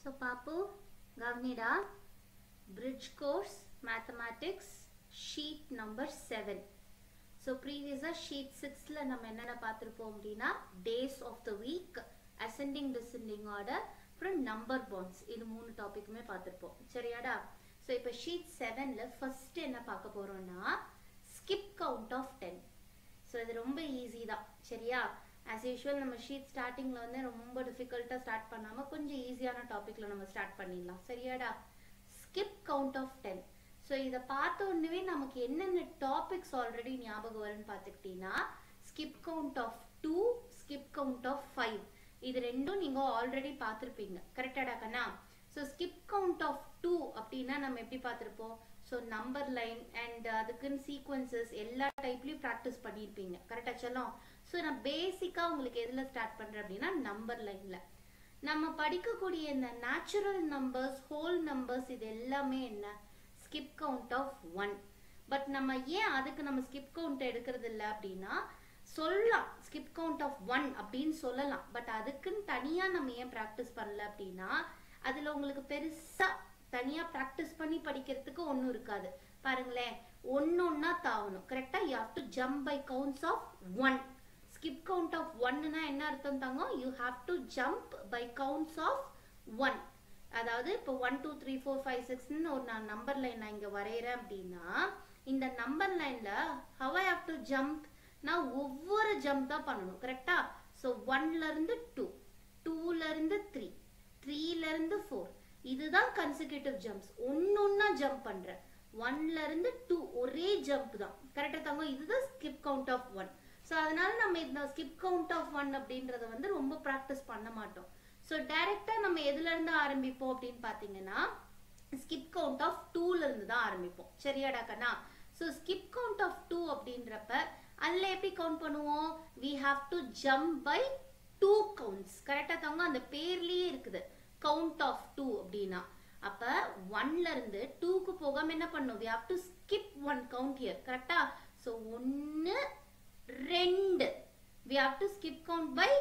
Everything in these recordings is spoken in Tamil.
So Papu, Gavnida, Bridge Course Mathematics sheet number 7. So previous sheet 6 la நம்ம என்னென்ன பார்த்திருப்போம் அப்படினா days of the week, ascending descending order, அப்புறம் number bonds. இது மூணு டாபிக்குமே பார்த்திருப்போம். சரியாடா? So இப்போ sheet 7 ல first என்ன பார்க்க போறோம்னா skip count of 10. So இது ரொம்ப ஈஸி தான். சரியா? As usual நம்ம sheet starting ல வந்து ரொம்ப difficult ஸ்டார்ட் பண்ணாம கொஞ்சம் ஈஸியான டாபிக்ல நம்ம ஸ்டார்ட் பண்ணிடலாம். சரியாடா? skip count of 10. So இதை பார்த்த உடனே நமக்கு என்னென்ன டாபிக்ஸ் ஆல்ரெடி ஞாபகம் வரும்னு பார்த்துக்கிட்டீங்கன்னா skip count of 2, skip count of 5. இது ரெண்டும் நீங்க ஆல்ரெடி பார்த்திருப்பீங்க. கரெக்டாடா கண்ணா? So skip count of 2 அப்படின்னா நம்ம எப்படி பார்த்திருப்போம்? So number line and அதுக்குன்னு sequences எல்லா டைப்லயும் ப்ராக்டிஸ் பண்ணியிருப்பீங்க. கரெக்டா செல்லம்? So நான் பேசிக்கா உங்களுக்கு எதுல ஸ்டார்ட் பண்றேன் அப்படின்னா நம்பர் லைன்ல. நம்ம படிக்கக்கூடிய இந்த நேச்சுரல் நம்பர்ஸ், ஹோல் நம்பர்ஸ் இது எல்லாமே என்ன? skip count of 1. பட் நம்ம ஏன் அதுக்கு நம்ம skip count எடுக்கிறது இல்லை அப்படின்னா சொல்லலாம் skip count of 1 அப்படின்னு சொல்லலாம். பட் அதுக்குன்னு தனியா நம்ம ஏன் ப்ராக்டிஸ் பண்ணல அப்படின்னா அதுல உங்களுக்கு பெருசா தனியா ப்ராக்டிஸ் பண்ணி படிக்கிறதுக்கு ஒன்றும் இருக்காது. பாருங்களேன், ஒன்னொன்னா தாவணும். கரெக்டா? you have to jump by counts of 1. skip count of 1னா என்ன அர்த்தம் தாங்க? you have to jump by counts of 1. அதாவது இப்போ 1 2 3 4 5 6ன்னு ஒரு நான் நம்பர் லைன் நான் இங்க வரையறேன் அப்படின்னா இந்த நம்பர் லைன்ல how I have to jump நான் ஒவ்வொரு ஜம்ப் தான் பண்ணணும். கரெக்டா? சோ 1ல இருந்து 2, 2ல இருந்து 3, 3ல இருந்து 4. இதுதான் கன்சிக்யூட்டிவ் ஜம்ப்ஸ். ஒன்னொன்னா ஜம்ப் பண்றேன். 1ல இருந்து 2 ஒரே ஜம்ப் தான். கரெக்டா தாங்க? இதுதான் skip count of 1. சோ அதனால நம்ம இந்த skip count of 1 அப்படின்றத வந்து ரொம்ப பிராக்டிஸ் பண்ண மாட்டோம். சோ டைரக்டா நம்ம எதுல இருந்து ஆரம்பிப்போம் அப்படின்னு பாத்தீங்கன்னா skip count of 2ல இருந்து தான் ஆரம்பிப்போம். சரியாடா கண்ணா? சோ skip count of 2 அப்படின்றப்ப அதுல எப்படி கவுண்ட் பண்ணுவோம்? we have to jump by 2 counts. கரெக்டா தாங்க? அந்த பேர்லயே இருக்குது count of 2 அப்படின்னா. அப்ப 1ல இருந்து 2க்கு போகாம என்ன பண்ணும்? we have to skip 1 count here. கரெக்டா? So 1 2 we have to skip count by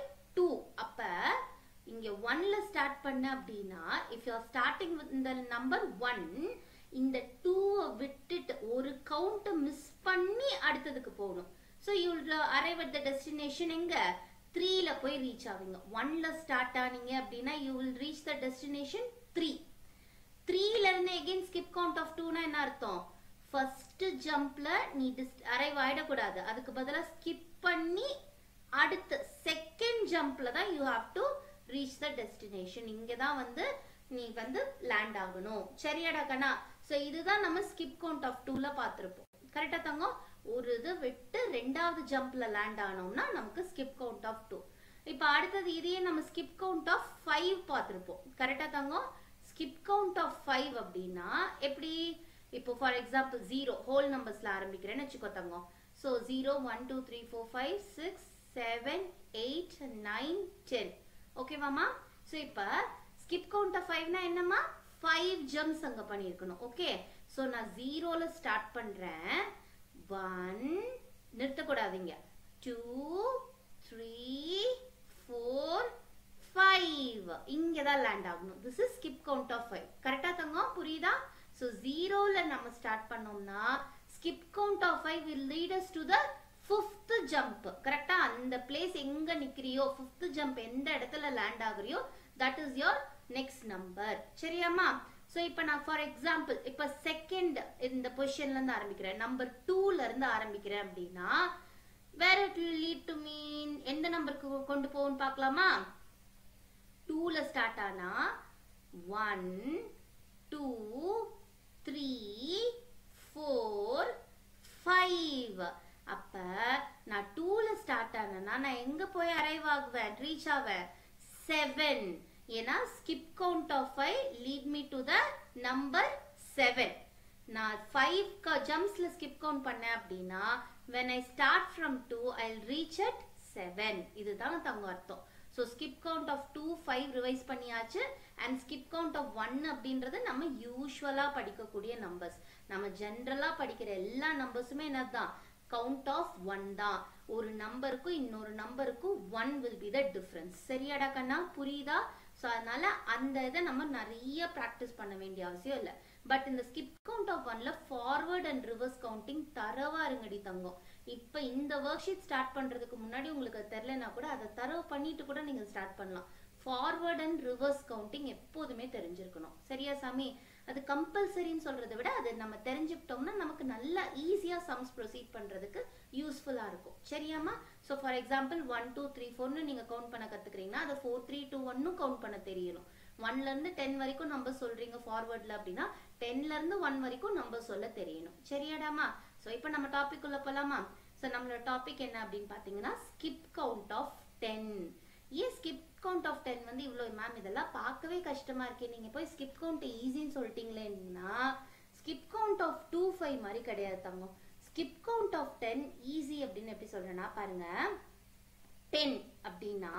2. அப்ப இங்க 1ல ஸ்டார்ட் பண்ண அப்படின்னா if you are starting with the number 1 இந்த 2 விட்டுட்டு ஒரு கவுண்ட் மிஸ் பண்ணி அடுத்ததுக்கு போகணும். so you will arrive at the destination எங்க? 3ல போய் ரீச் ஆவீங்க. 1ல ஸ்டார்ட் ஆனீங்க அப்படின்னா you will reach the destination 3. 3ல இருந்து again skip count of 2னா என்ன அர்த்தம்? ஃபர்ஸ்ட் ஜம்ப்ல நீ அரைவ் ஆயிடக்கூடாது. அதுக்கு பதிலா ஸ்கிப் பண்ணி அடுத்த செகண்ட் ஜம்ப்ல தான் you have to reach the destination. இங்க தான் வந்து நீ வந்து லேண்ட் ஆகணும். சரியாடா கண்ணா? சோ இதுதான் நம்ம skip count of 2ல பார்த்திருப்போம். கரெக்டா தாங்க? ஒரு இது விட்டு ரெண்டாவது ஜம்ப்ல லேண்ட் ஆனோம்னா நமக்கு skip count of 2. இப்போ அடுத்தது இதையே நம்ம skip count of 5 பார்த்திருப்போம். கரெக்டா தாங்க? skip count of 5 அப்படின்னா எப்படி? இப்போ ஃபார் எக்ஸாம்பிள் 0 ஹோல் நம்பர்ஸ்ல ஆரம்பிக்கிறேன்னு வச்சுக்கோ தங்கம். சோ 0 1 2 3 4 5 6 7 8 9 10. ஓகேவாமா? சோ இப்ப skip count of 5னா என்னமா? 5 ஜம்ப்ஸ் அங்க பண்ணிருக்கணும். ஓகே? சோ நான் 0ல ஸ்டார்ட் பண்றேன். 1 நிறுத்த கூடாதீங்க. 2 3 4 5 இங்க தான் லேண்ட் ஆகணும். this is skip count of 5. கரெக்ட்டா தங்கம்? புரியுதா? சோ 0ல நம்ம ஸ்டார்ட் பண்ணோம்னா skip count of 5 will lead us to the 5th jump. கரெக்ட்டா? அந்த பிளேஸ் எங்க நிக்கிறியோ 5th jump எந்த இடத்துல லேண்ட் ஆகுறியோ that is your next number. சரியாமா? சோ இப்போ நான் ஃபார் எக்ஸாம்பிள் இப்போ செகண்ட் இந்த பொசிஷன்ல இருந்து ஆரம்பிக்கிறேன். நம்பர் 2ல இருந்து ஆரம்பிக்கிறேன் அப்படின்னா where it will lead to mean எந்த நம்பருக்கு கொண்டு போகும்னு பார்க்கலாமா? 2ல ஸ்டார்ட் ஆனா 1 2 3 4 5. அப்ப நான் 2ல ஸ்டார்ட் ஆனேன்னா நான் எங்க போய் அரைவ் ஆகுவேன்? ரீச் ஆவேன் 7. ஏன்னா skip count of 5 lead me to the number 7. நான் 5 ஜம்ப்ஸ்ல skip count பண்ணேன் அப்படின்னா when I start from 2 I'll reach at 7. இதுதான் தங்க அர்த்தம். so skip count of 2 5 revise பண்ணியாச்சு. and skip count of 1 அப்படின்றது நம்ம யூசுவலா படிக்கக்கூடிய நம்பர்ஸ். நம்ம ஜெனரலா படிக்கிற எல்லா நம்பர்ஸுமே என்னதான்? count of 1 தான். ஒரு நம்பருக்கும் இன்னொரு நம்பருக்கும் 1 will be the difference. சரியாடா கண்ணா? புரியுதா? ஸோ அதனால அந்த இதை நம்ம நிறைய ப்ராக்டிஸ் பண்ண வேண்டிய அவசியம் இல்லை. பட் இந்த ஸ்கிப் கவுண்ட் ஆஃப் ஒன்ல ஃபார்வர்ட் அண்ட் ரிவர்ஸ் கவுண்டிங் தரவா இருங்கடி தங்கம். இப்போ இந்த ஒர்க் ஷீட் ஸ்டார்ட் பண்றதுக்கு முன்னாடி உங்களுக்கு அது தெரியலனா கூட அதை தரவு பண்ணிட்டு கூட நீங்க ஸ்டார்ட் பண்ணலாம். ஃபார்வர்ட் அண்ட் ரிவர்ஸ் கவுண்டிங் எப்போதுமே தெரிஞ்சிருக்கணும். சரியா சாமி? அது கம்பல்சரின்னு சொல்றதை விட அது நம்ம தெரிஞ்சுக்கிட்டோம்னா நமக்கு நல்லா ஈஸியா சம்ஸ் ப்ரொசீட் பண்றதுக்கு யூஸ்ஃபுல்லா இருக்கும். சரியாமா? ஸோ ஃபார் எக்ஸாம்பிள் 1 2 3 4ன்னு நீங்க கவுண்ட் பண்ண கத்துக்கிறீங்கன்னா அதை 4 3 2 1ன்னு கவுண்ட் பண்ண தெரியணும். 1ல இருந்து 10 வரைக்கும் நம்பர் சொல்றீங்க ஃபார்வர்ட்ல அப்படின்னா 10ல இருந்து 1 வரைக்கும் நம்பர் சொல்ல தெரியணும். சரியாடாமா? ஸோ இப்போ நம்ம டாபிக் உள்ள போலாமா? ஸோ நம்மளோட டாபிக் என்ன அப்படின்னு பாத்தீங்கன்னா ஸ்கிப் கவுண்ட் ஆஃப் 10. ஏன் ஸ்கிப் கவுண்ட் ஆஃப் 10 வந்து இவ்வளவு மேம் இதெல்லாம் பார்க்கவே கஷ்டமா இருக்கே, நீங்க போய் ஸ்கிப் கவுண்ட் ஈஸின்னு சொல்லிட்டீங்களேன்னா ஸ்கிப் கவுண்ட் ஆஃப் 2 5 மாதிரி கிடையாது தங்கம். ஸ்கிப் கவுண்ட் ஆஃப் 10 ஈஸி அப்படின்னு எப்படி சொல்றேன்னா பாருங்க, 10 அப்படின்னா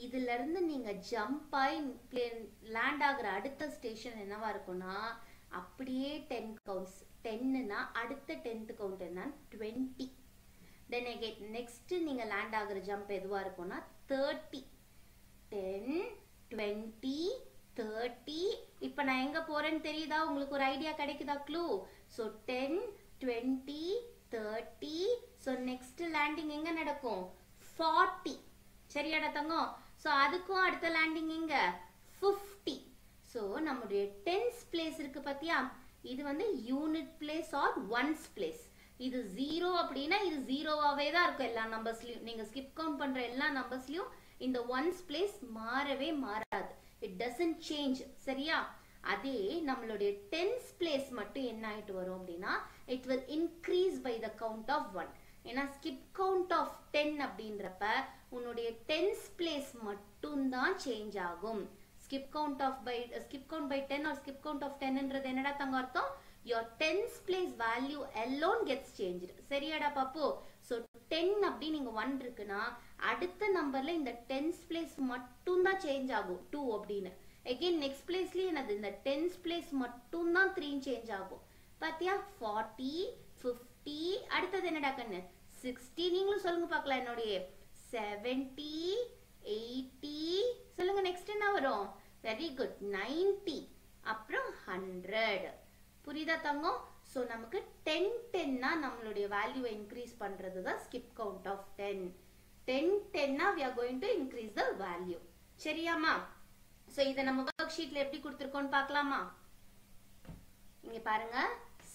இதுல இருந்து நீங்க ஜம்ப் ஆகி லேண்ட் ஆகுற அடுத்த ஸ்டேஷன் என்னவா இருக்கும்னா அப்படியே 10 கவுண்ட்ஸ். 10னா அடுத்த 10th கவுண்ட் என்ன 20. தென் அகைன் நெக்ஸ்ட் நீங்க லேண்ட் ஆகுற ஜம்ப் எதுவா இருக்கும்னா 30. 10 20 30. இப்போ நான் எங்க போறேன்னு தெரியுதா? உங்களுக்கு ஒரு ஐடியா கிடைக்குதா? Clue. So 10 20 30. So next landing எங்க நடக்கும் 40. சரியாடா தங்கம்? ஸோ அதுக்கும் அடுத்த லேண்டிங் எங்க 50. ஸோ நம்முடைய டென்ஸ் பிளேஸ் இருக்கு பாத்தியா, இது வந்து unit place or ones place. இது 0 அப்படின்னா இது 0வாவே தான் இருக்கும் எல்லா நம்பர்ஸ்லயும். நீங்க ஸ்கிப் கவுண்ட் பண்ற எல்லா நம்பர்ஸ்லயும் இந்த ஒன்ஸ் பிளேஸ் மாறவே மாறாது. It doesn't change. சரியா? அதே நம்மளுடைய டென்ஸ் பிளேஸ் மட்டும் என்ன ஆயிட்டு வரும் அப்படின்னா it will increase by the count of 1. ஏன்னா ஸ்கிப் கவுண்ட் ஆஃப் 10 அப்படின்றப்ப உன்னுடைய டென்ஸ் பிளேஸ் மட்டும் தான் சேஞ்ச் ஆகும். skip count by 10 or skip count of 10 என்றது என்னடா தங்க அர்த்தம்? your tens place value alone gets changed. சரியாடா Pappu? so 10 அப்படி நீங்க 1 இருக்குன்னா அடுத்த நம்பர்ல இந்த tens place மட்டும் தான் சேஞ்ச் ஆகும் 2 அப்படின்னு. again next placeலயே என்னது இந்த tens place மட்டும் தான் 3 சேஞ்ச் ஆகும். பாத்தியா? 40 50 அடுத்தது என்னடா கண்ணு 60. நீங்களும் சொல்லுங்க பார்க்கலாம் என்னோடயே 70 80 சொல்லுங்க. நெக்ஸ்ட் என்ன வரும்? வெரி குட் 90 அப்புறம் 100. புரியுதா தங்கம்? சோ நமக்கு 10 10னா நம்மளுடைய வேல்யூவை இன்க்ரீஸ் பண்றது தான் skip count of 10. 10 10னா we are going to increase the value. சரியாமா? சோ இத நம்ம வொர்க் ஷீட்ல எப்படி கொடுத்திருக்கோம்னு பார்க்கலாமா? இங்க பாருங்க,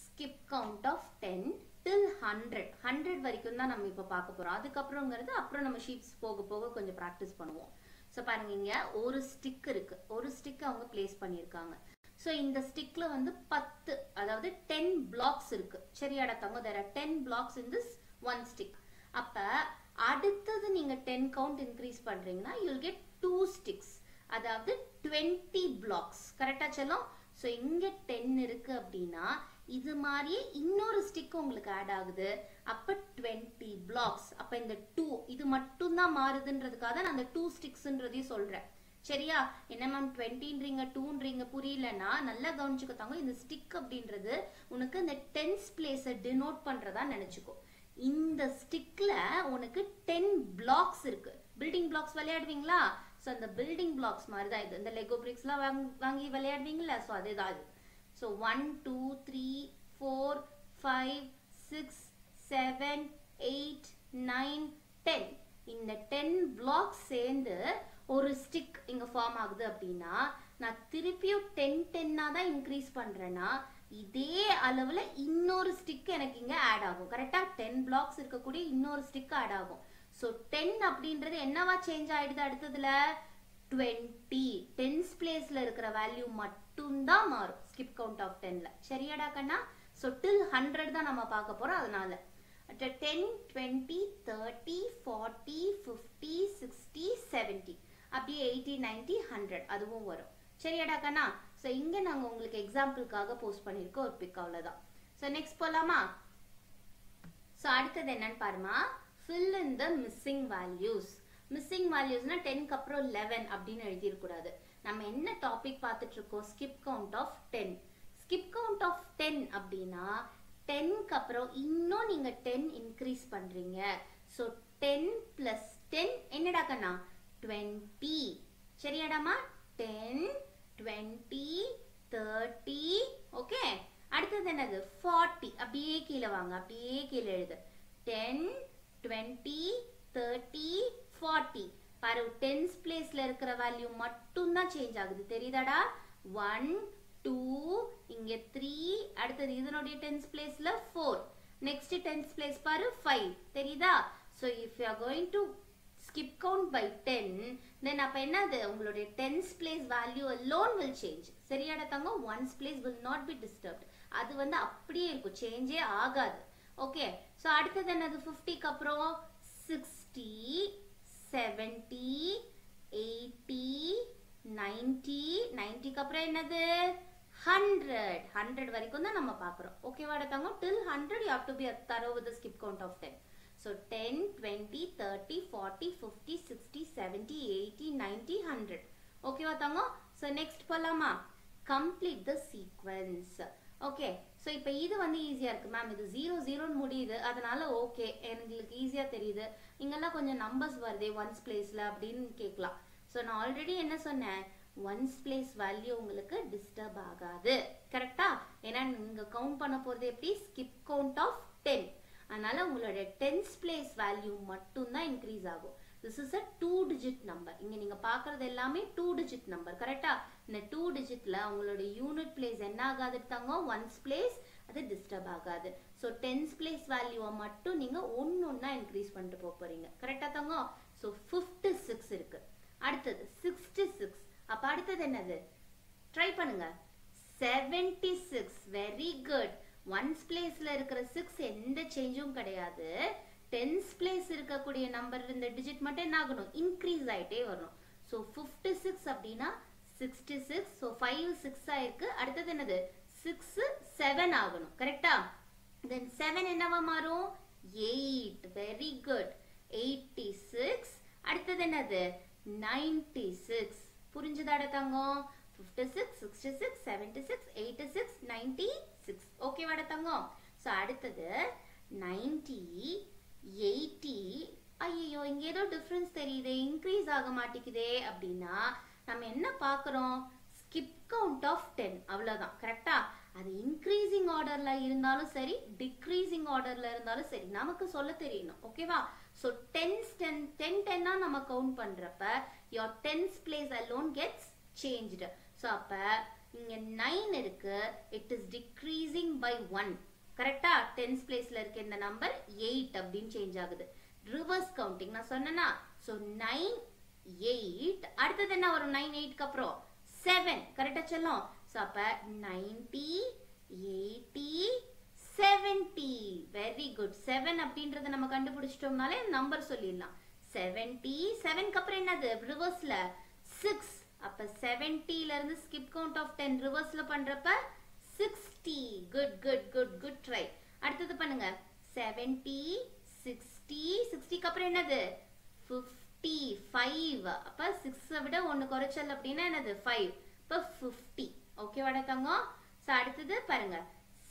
skip count of 10 till 100. 100 வரைக்கும் தான் நம்ம இப்ப பார்க்க போறோம். அதுக்கு அப்புறம்ங்கிறது அப்புறம் நம்ம ஷீட்ஸ் போக போக கொஞ்சம் பிராக்டிஸ் பண்ணுவோம். சோ பாருங்க, இங்க ஒரு ஸ்டிக் இருக்கு. ஒரு ஸ்டிக் அவங்க பிளேஸ் பண்ணிருக்காங்க. சோ இந்த ஸ்டிக்ல வந்து 10 அதாவது 10 blocks இருக்கு. சரியாடா தங்க? there are 10 blocks in this one stick. அப்ப அடுத்தது நீங்க 10 count increase பண்றீங்கன்னா you will get 2 sticks. அதாவது 20 blocks. கரெக்ட்டா செல்லும்? சோ இங்க 10 இருக்கு அப்படின்னா இது மாதிரியே இன்னொரு ஸ்டிக் உங்களுக்கு ஆட் ஆகுது. அப்ப 20 blocks. அப்ப இந்த 2 இது மட்டும் தான் மாறுதுன்றதுக்காக நான் அந்த 2 ஸ்டிக்ஸ்ன்றதையும் சொல்றேன். சரியா? என்ன மேம் 20ன்றீங்க 2ன்றீங்க புரியலன்னா நல்லா கவனிச்சுக்கோங்க. இந்த ஸ்டிக் அப்படின்றது உனக்கு இந்த டென்ஸ் பிளேஸை டினோட் பண்றதா நினைச்சுக்கோ. இந்த ஸ்டிக்ல உனக்கு 10 blocks இருக்கு. பில்டிங் பிளாக்ஸ் விளையாடுவீங்களா? சோ அந்த பில்டிங் பிளாக்ஸ் மாதிரி தான் இது. இந்த லெகோ பிரிக்ஸ்லாம் வாங்கி விளையாடுவீங்களா? சோ அதேதான் இது. So 1 2 3 4 5 6 7 8 9 10. இந்த 10 blocks சேர்ந்து ஒரு ஸ்டிக் இங்க ஃபார்ம் ஆகுது அப்படின்னா நான் திருப்பியும் 10 10 தான் இன்க்ரீஸ் பண்றேன்னா இதே அளவுல இன்னொரு ஸ்டிக் எனக்கு இங்க ஆட் ஆகும். கரெக்டா? 10 blocks இருக்கக்கூடிய இன்னொரு ஸ்டிக் ஆட் ஆகும். சோ 10 அப்படின்றது என்னவா சேஞ்ச் ஆயிடுது? அடுத்ததுல 20 டென்ஸ் பிளேஸ்ல இருக்கிற வேல்யூ மட்டும் தான் மாறும் skip count of 10ல. சரியாடா கண்ணா? சோ till 100 தான் நம்ம பார்க்க போறோம். அதனால 10 20 30 40 50 60 70 அப்படியே 80 90 100 அதுவும் வரும். சரியாடா கண்ணா? சோ இங்க நாங்க உங்களுக்கு எக்ஸாம்பிளுக்காக போஸ்ட் பண்ணிருக்கோம் ஒரு பிக். அவ்வளவுதான். சோ நெக்ஸ்ட் போலாமா? சோ அடுத்தது என்னன்னு பாருமா, fill in the missing values. Missing வேல்யூஸ்னா 10க்கு அப்புறம் 11 அப்படின்னு எழுதிருக்க கூடாது. நம்ம என்ன டாபிக் பார்த்துட்டு இருக்கோம்? skip count of 10. skip count of 10 அப்படின்னா 10க்கு அப்புறம் இன்னும் நீங்க 10 இன்க்ரீஸ் பண்றீங்க. சோ 10 plus 10 என்னடா கண்ணா 20. சரியாடாமா? 10 20 30 ஓகே அடுத்தது என்னது 40 அப்படியே கீழ வாங்க அப்படியே கீழ எழுது 10 20 30 40 பாரு 10s பிளேஸ்ல இருக்கிற வேல்யூ மட்டும் தான் சேஞ்ச் ஆகுது தெரியுதாடா 1 2 இங்க 3 அடுத்தது இதனுடைய 10s பிளேஸ்ல 4 next 10s பிளேஸ் பாரு 5 தெரியுதா so if you are going to skip count by 10 then அப்ப என்னது உங்களுடைய 10s place value alone will change சரியாடா Thangam 1s place will not be disturbed அது வந்து அப்படியே இருக்கும் சேஞ்சே ஆகாது ஓகே சோ அடுத்தது என்னது 50 க்கு அப்புறம் 60 70 80 90 90 க்கு அப்புறம் என்னது 100 வரைக்கும் தான் நம்ம பார்க்கறோம் ஓகேவாடா தங்கம் till 100 you have to be thorough with the skip count of 10 so 10 20 30 40 50 60 70 80 90 100 ஓகேவா தங்கம் so next போலாமா complete the sequence okay so இப்போ இது வந்து ஈஸியா இருக்கு மேம் இது 0 0 ன்னு முடியுது அதனால ஓகே உங்களுக்கு ஈஸியா தெரியுது இங்கெல்லாம் கொஞ்சம் நம்பர்ஸ் வருதே ஒன்ஸ் பிளேஸ்ல அப்படினு கேட்கலாம் சோ நான் ஆல்ரெடி என்ன சொன்னேன் ஒன்ஸ் பிளேஸ் வேல்யூ உங்களுக்கு டிஸ்டர்ப் ஆகாது கரெக்ட்டா ஏன்னா நீங்க கவுண்ட் பண்ண போறது எப்படி ஸ்கிப் கவுண்ட் ஆஃப் 10 அதனால உங்களுடைய 10s பிளேஸ் வேல்யூ மட்டும் தான் இன்கிரீஸ் ஆகும் this is a 2 digit number இங்க நீங்க பார்க்கிறது எல்லாமே 2 digit number கரெக்ட்டா இந்த 2 digitல உங்களுடைய யூனிட் பிளேஸ் என்ன ஆகாது தாங்க ஒன்ஸ் பிளேஸ் அது டிஸ்டர்ப் ஆகாது சோ 10s பிளேஸ் வேல்யூவை மட்டும் நீங்க ஒவ்வொண்ணா இன்கிரீஸ் பண்ணிட்டு போறீங்க கரெக்ட்டா தாங்க சோ 56 இருக்கு அடுத்து 66 அப்ப அடுத்து என்னது ட்ரை பண்ணுங்க 76 வெரி குட் ஒன்ஸ் பிளேஸ்ல இருக்கிற 6 எந்த சேஞ்சும் கிடையாது 10s பிளேஸ் இருக்கக்கூடிய நம்பர் இந்த டிஜிட் மட்டும் என்ன ஆகணும் இன்கிரீஸ் ஆயிட்டே வரணும் சோ 56 அப்படினா 66 சோ 5 6 ஆயிருக்கு அடுத்து என்னது 6 7 ஆகணும் கரெக்ட்டா then 7 என்னவா மாறும் 8 வெரி குட் 86 அடுத்து என்னது 96 புரிஞ்சுதாடா தங்கம் 56 66 76 86 96 ஓகேவாடா தங்கம் சோ அடுத்து 90 80 ஐயோ இங்க ஏதோ டிஃபரன்ஸ் தெரியுதே இன்கிரீஸ் ஆக மாட்டேங்குதே அப்படினா நம்ம என்ன பார்க்கறோம் ஸ்கிப் கவுண்ட் ஆஃப் 10 அவ்வளவுதான் கரெக்ட்டா அது இன்கிரீசிங் ஆர்டர்ல இருந்தாலும் சரி டிக்ரீசிங் ஆர்டர்ல இருந்தாலும் சரி நமக்கு சொல்ல தெரியணும் ஓகேவா சோ 10 10 ஆ நம்ம கவுண்ட் பண்றப்ப your 10s place alone gets changed so அப்ப இங்க 9 இருக்கு it is decreasing by 1 கரெக்ட்டா 10s பிளேஸ்ல இருக்க இந்த நம்பர் 8 அப்படினு சேஞ்ச் ஆகுது ரிவர்ஸ் கவுண்டிங் நான் சொன்னேனா சோ 9 8 அடுத்து என்ன வரும் 9 8 க்கு அப்புறம் 7 கரெக்ட்டா சொல்லும் சோ அப்ப 90 80 70 வெரி குட் 7 அப்படிங்கறத நம்ம கண்டுபிடிச்சிட்டோம்னாலே நம்பர் சொல்லிடலாம் 70 7 க்கு அப்புறம் என்னது ரிவர்ஸ்ல 6 அப்ப 70 ல இருந்து ஸ்கிப் கவுண்ட் ஆஃப் 10 ரிவர்ஸ்ல பண்றப்ப 60 good good good good try அடுத்து பண்ணுங்க 70 60 60 க்கு அப்புறம் என்னது 55 அப்ப 6 விட 1 குறைச்சல் அப்படினா என்னது 5 அப்ப 50 ஓகேவாடா தங்கம் சோ அடுத்து பாருங்க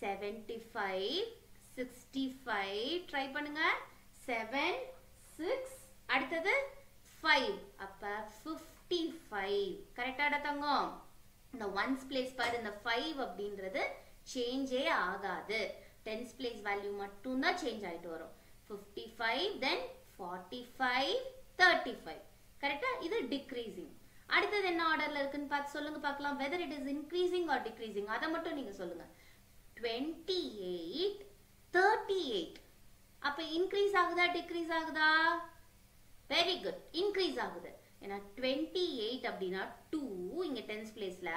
75 65 ட்ரை பண்ணுங்க 7 6 அடுத்து 5 அப்ப 55 கரெக்ட்டாடா தங்கம் இந்த ஒன்ஸ் பிளேஸ் பாரு இந்த 5 அப்படின்றது சேஞ்சே ஆகாது 10s பிளேஸ் வேல்யூ மட்டும் தான் சேஞ்ச் ஆயிட்டு வரும் 55 then 45 35 கரெக்ட்டா இது டிக்ரீசிங் அடுத்து என்ன ஆர்டர்ல இருக்குன்னு பார்த்து சொல்லுங்க பார்க்கலாம் whether it is increasing or decreasing அத மட்டும் நீங்க சொல்லுங்க 28 38 அப்ப இன்கிரீஸ் ஆகுதா டிக்ரீஸ் ஆகுதா வெரி குட் இன்கிரீஸ் ஆகுது ஏனா 28 அப்படினா 2 இங்க 10s பிளேஸ்ல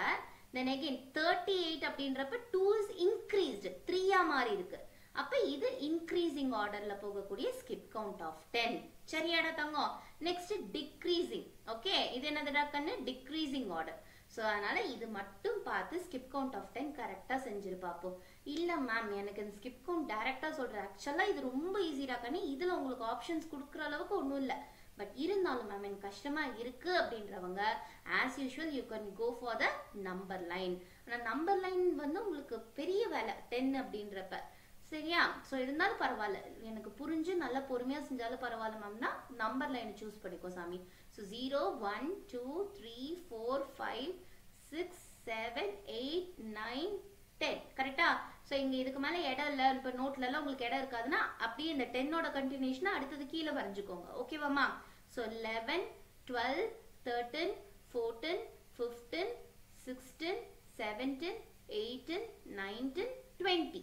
then again 38 அப்படின்றப்ப 2 is increased 3 ஆ மாறி இருக்கு அப்ப இது இன்கிரீசிங் ஆர்டர்ல போகக்கூடிய ஸ்கிப் கவுண்ட் ஆஃப் 10 சரியாடா தங்கம் நெக்ஸ்ட் டிக்ரீசிங் ஓகே இது என்னதுடா கண்ணு டிக்ரீசிங் ஆர்டர் சோ அதனால இது மட்டும் பார்த்து ஸ்கிப் கவுண்ட் ஆஃப் 10 கரெக்ட்டா செஞ்சிருப்பாப்போ இல்ல மேம் எனக்கு இந்த ஸ்கிப் கவுண்ட் டைரக்ட்டா சொல்றேன் ஆக்சுவலா இது ரொம்ப ஈஸிடா கண்ணு இதுல உங்களுக்கு ஆப்ஷன்ஸ் கொடுக்கிற அளவுக்கு ஒண்ணும் இல்ல பட் இருந்தாலும் மேம் எனக்கு கஷ்டமா இருக்கு அப்படின்றவங்க as usual you can go for the number line ஆனா நம்பர் லைன் வந்து உங்களுக்கு பெரிய வேலை 10 அப்படின்றப்ப சரியா? ஸோ இருந்தாலும் பரவாயில்ல, எனக்கு புரிஞ்சு நல்லா பொறுமையாக செஞ்சாலும் பரவாயில்ல மேம்னா நம்பர் லைன் சூஸ் பண்ணிக்கோ சாமி. ஸோ 0 1 2 3 4 5 6 7 8 9 10 கரெக்டா? ஸோ இங்கே இதுக்கு மேலே இடம் இல்லை, இப்போ நோட்லலாம் உங்களுக்கு இடம் இருக்காதுன்னா அப்படியே இந்த 10ஓட கண்டினியூஷனாக அடுத்தது கீழே வரைஞ்சிக்கோங்க. ஓகேவாம்மா? ஸோ 11 12 13 14 15 16 17 18 19 20.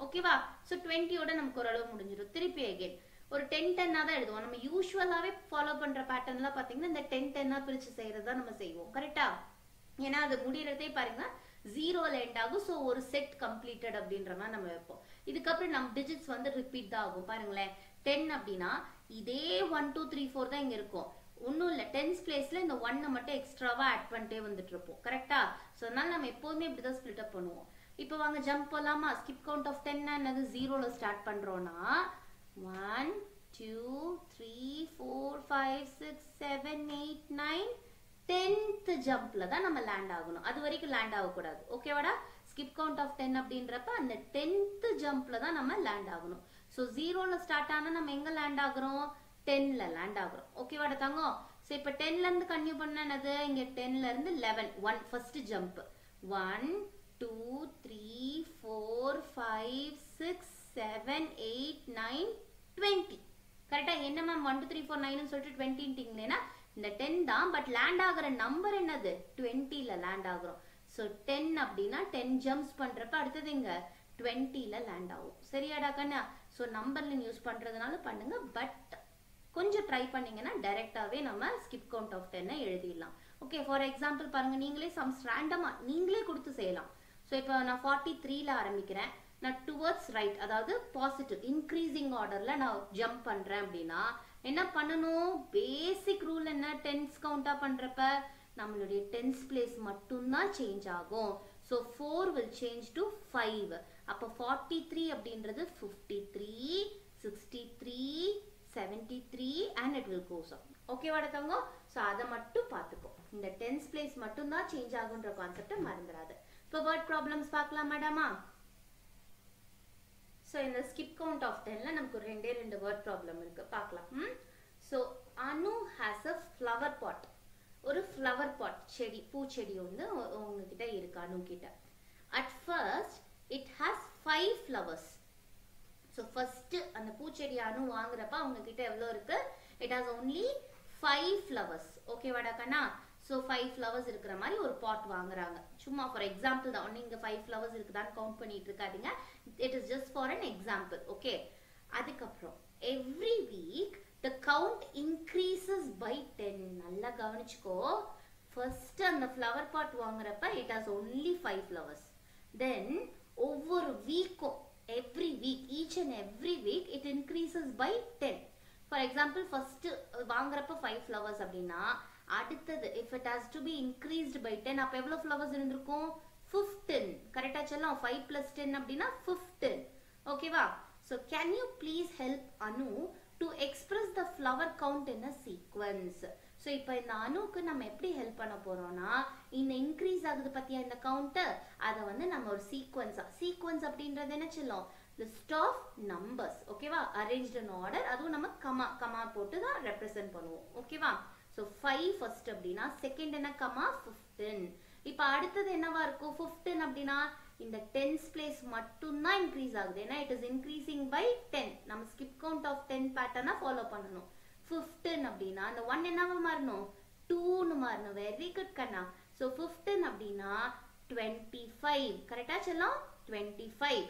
ஓகேவா? ஸோ 20ஓட நமக்கு ஓரளவு முடிஞ்சிடும். திருப்பி அகைன் ஒரு 10-10 தான் எழுதுவோம். நம்ம யூஸ்வலாகவே ஃபாலோ பண்ணுற பேட்டர்ன்லாம் பார்த்தீங்கன்னா இந்த 10-10 பிரித்து செய்கிறது தான் நம்ம செய்வோம். கரெக்டா? ஏன்னா அது முடிகிறதே பாருங்க 0ல எண்ட் ஆகும். ஸோ ஒரு செட் கம்ப்ளீட்டட் அப்படின்ற மாதிரி நம்ம வைப்போம். இதுக்கப்புறம் நம்ம டிஜிட்ஸ் வந்து ரிப்பீட் தான் ஆகும். பாருங்களேன் 10 அப்படின்னா இதே 1 2 3 4 தான் இங்கே இருக்கும். ஒன்றும் இல்லை, 10th பிளேஸ்ல இந்த 1 மட்டும் எக்ஸ்ட்ராவா ஆட் பண்ணிட்டே வந்துட்டு இருப்போம். கரெக்டா? ஸோ அதனால நம்ம எப்போதுமே இப்படி தான் ஸ்பிளிட் அப் பண்ணுவோம். இப்போ வாங்க ஜம்ப் போலாமா? ஸ்கிப் கவுண்ட் ஆஃப் 10 என்னது 0ல ஸ்டார்ட் பண்றோம்னா 1 2 3 4 5 6 7 8 9 10th ஜம்ப்ல தான் நம்ம லேண்ட் ஆகணும். அது வரைக்கும் லேண்ட் ஆகக்கூடாது. ஓகேவாடா? ஸ்கிப் கவுண்ட் ஆஃப் 10 அப்படின்றப்ப அந்த 10th ஜம்ப்ல தான் நம்ம லேண்ட் ஆகணும். ஸோ 0ல ஸ்டார்ட் ஆனா நம்ம எங்க லேண்ட் ஆகுறோம்? 10ல லேண்ட் ஆகுறோம். ஓகேவாடா தங்கம்? ஸோ இப்போ 10ல இருந்து கன்டினியூ பண்ணது இங்க 10ல இருந்து 11 1 ஃபர்ஸ்ட் ஜம்ப் 1 2 3 4 5 6 7 8 9 20. கரெக்டா? என்ன மேம் 1 2 3 4 9 சொல்லிட்டு 20ங்கனா இந்த 10 தான், பட் லேண்ட் ஆகுற நம்பர் என்னது 20ல லேண்ட் ஆகுறோம். ஸோ 10 அப்படின்னா 10 ஜம்ப்ஸ் பண்றப்ப அடுத்தது இங்க 20ல லேண்ட் ஆகும். சரியாடா கண்ணா? ஸோ நம்பர்ல யூஸ் பண்றதுனால பண்ணுங்க, பட் கொஞ்சம் ட்ரை பண்ணீங்கன்னா டைரக்டாவே நம்ம ஸ்கிப் கவுண்ட் ஆஃப் 10 எழுதிடலாம். ஓகே, ஃபார் எக்ஸாம்பிள் பாருங்க, நீங்களே சம்ஸ் ரேண்டமா நீங்களே கொடுத்து செய்யலாம். ஸோ இப்போ நான் 43ல ஆரம்பிக்கிறேன். நான் டுவர்ட்ஸ் ரைட், அதாவது பாசிட்டிவ் இன்க்ரீசிங் ஆர்டர்ல நான் ஜம்ப் பண்றேன் அப்படின்னா என்ன பண்ணணும்? பேசிக் ரூல் என்ன? டென்ஸ் கவுண்டா பண்றப்ப நம்மளுடைய டென்ஸ் பிளேஸ் மட்டும்தான் சேஞ்ச் ஆகும். So 4 will change to 5. அப்போ 43 அப்படின்றது 53 63 73 and it will goes on. ஓகேவாடா தங்கம்? ஸோ அதை மட்டும் பார்த்துக்கோ. இந்த டென்ஸ் பிளேஸ் மட்டும்தான் சேஞ்ச் ஆகுன்ற கான்செப்டை மறந்துடாது. இப்போ வேர்ட் ப்ராப்ளம்ஸ் பார்க்கலாம் மேடமா? ஸோ இந்த ஸ்கிப் கவுண்ட் ஆஃப் 10ல நமக்கு ரெண்டு வேர்ட் ப்ராப்ளம் இருக்கு, பார்க்கலாம். So Anu has a flower pot. ஒரு ஃப்ளவர் பாட், செடி, பூச்செடி வந்து உங்ககிட்ட இருக்கு அனு கிட்ட. At first it has 5 flowers. So first அந்த பூச்செடி அனு வாங்குறப்ப அவங்க கிட்ட எவ்வளோ இருக்கு? It has only 5 flowers. ஓகேவாடா கண்ணா? ஸோ 5 flowers இருக்கிற மாதிரி ஒரு பாட் வாங்குறாங்க. சும்மா ஃபார் எக்ஸாம்பிள் தான், நீங்க 5 flowers இருக்குதான்னு கவுண்ட் பண்ணிட்டு இருக்காதீங்க. It is just for an example. Okay, அதுக்கப்புறம் every week the count increases by 10. நல்லா கவனிச்சுக்கோ. ஃபர்ஸ்ட் அந்த ஃப்ளவர் பாட் வாங்குறப்ப it has only 5 flowers. then ஒவ்வொரு வீக்கும் every week, each and every week it increases by 10. for example first வாங்குறப்ப 5 flowers அப்படின்னா அடுத்தது if it has to be increased by 10 அப்ப எவ்வளவு flowers இருந்திருக்கும்? 15. கரெக்டா சொல்லலாம்? 5 plus 10 அப்படின்னா 15. ஓகேவா? so can you please help Anu to express the flower count in a sequence? So இப்போ இந்த அணுக்கு நம்ம எப்படி ஹெல்ப் பண்ண போறோம்னா, இந்த இன்க்ரீஸ் ஆகுது பத்தியா இந்த கவுண்ட், அதை வந்து நம்ம ஒரு சீக்வன்ஸ் அப்படின்றது என்ன சொல்லும்? List of numbers. ஓகேவா? Arranged in order. அதுவும் நம்ம கமா போட்டு தான் ரெப்ரசென்ட் பண்ணுவோம். ஓகேவா? ஸோ 5 ஃபர்ஸ்ட் அப்படின்னா செகண்ட் என்ன கமா 15. இப்போ அடுத்தது என்னவா இருக்கும்? 15 அப்படின்னா இந்த டென்ஸ் பிளேஸ் மட்டும்தான் இன்க்ரீஸ் ஆகுது. ஏன்னா இட் இஸ் இன்க்ரீசிங் பை 10. நம்ம ஸ்கிப் கவுண்ட் ஆஃப் 10 பேட்டர்னா ஃபாலோ பண்ணணும். 15 அப்படின்னா அந்த 1 என்னவா மாறணும்? 2ன்னு மாறணும். வெரி குட் கண்ணா. ஸோ 15 அப்படின்னா 25. கரெக்டா சொல்லலாம்? 25.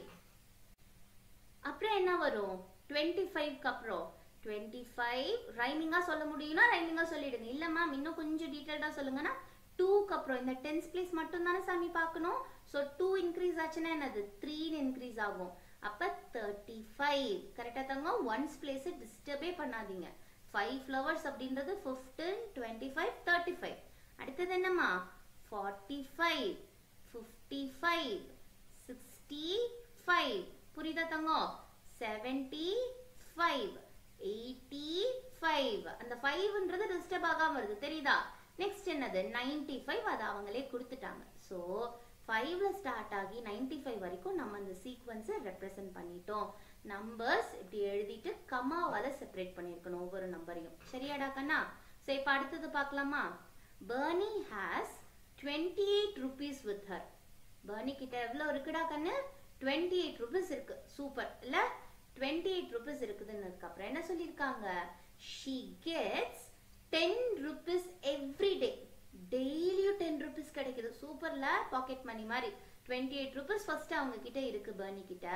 அப்புறம் என்ன வரும்? 25க்கு அப்புறம் 25 ரைமிங்கா சொல்ல முடியும்னா ரைமிங்கா சொல்லிடுங்க. இல்ல மேம் இன்னும் கொஞ்சம் டீடைல்டா சொல்லுங்கன்னா 2க்கு அப்புறம் இந்த டென்ஸ் பிளேஸ் மட்டும் தானே சாமி பார்க்கணும். ஸோ 2 இன்க்ரீஸ் ஆச்சுன்னா என்னது? 3ன்னு இன்க்ரீஸ் ஆகும். அப்ப 35. கரெக்டா தங்க? ஒன்ஸ் பிளேஸ் டிஸ்டர்பே பண்ணாதீங்க. 5 flowers அப்படின்றது 15 25 35. அடுத்தது என்னம்மா? 45 55 65. புரியுதா தங்கம்? 75 85. அந்த 5ன்றது டிஸ்டர்ப் ஆகாம வருது, தெரியுதா? நெக்ஸ்ட் என்னது? 95. அது அவங்களே கொடுத்துட்டாங்க. ஸோ 5ல ஸ்டார்ட் ஆகி 95 வரைக்கும் நம்ம அந்த சீக்வன்ஸை ரெப்ரசன்ட் பண்ணிட்டோம். நம்பர்ஸ் இப்படி எழுதிட்டு கமாவால செப்பரேட் பண்ணியிருக்கணும் ஒவ்வொரு நம்பரையும். சரியாடா கண்ணா? ஸோ இப்போ அடுத்தது பார்க்கலாமா? Barney has 28 rupees with her. Barney கிட்ட எவ்வளோ இருக்குடா கண்ணு? 28 rupees இருக்கு. சூப்பர் இல்ல? 28 rupees இருக்குதுன்னு இருக்கு. அப்புறம் என்ன சொல்லியிருக்காங்க? She gets 10 rupees every day. டெய்லியும் 10 rupees கிடைக்குது. சூப்பர்ல? பாக்கெட் மணி மாதிரி 28 rupees ஃபர்ஸ்ட் அவங்க கிட்ட இருக்கு பர்னி கிட்ட.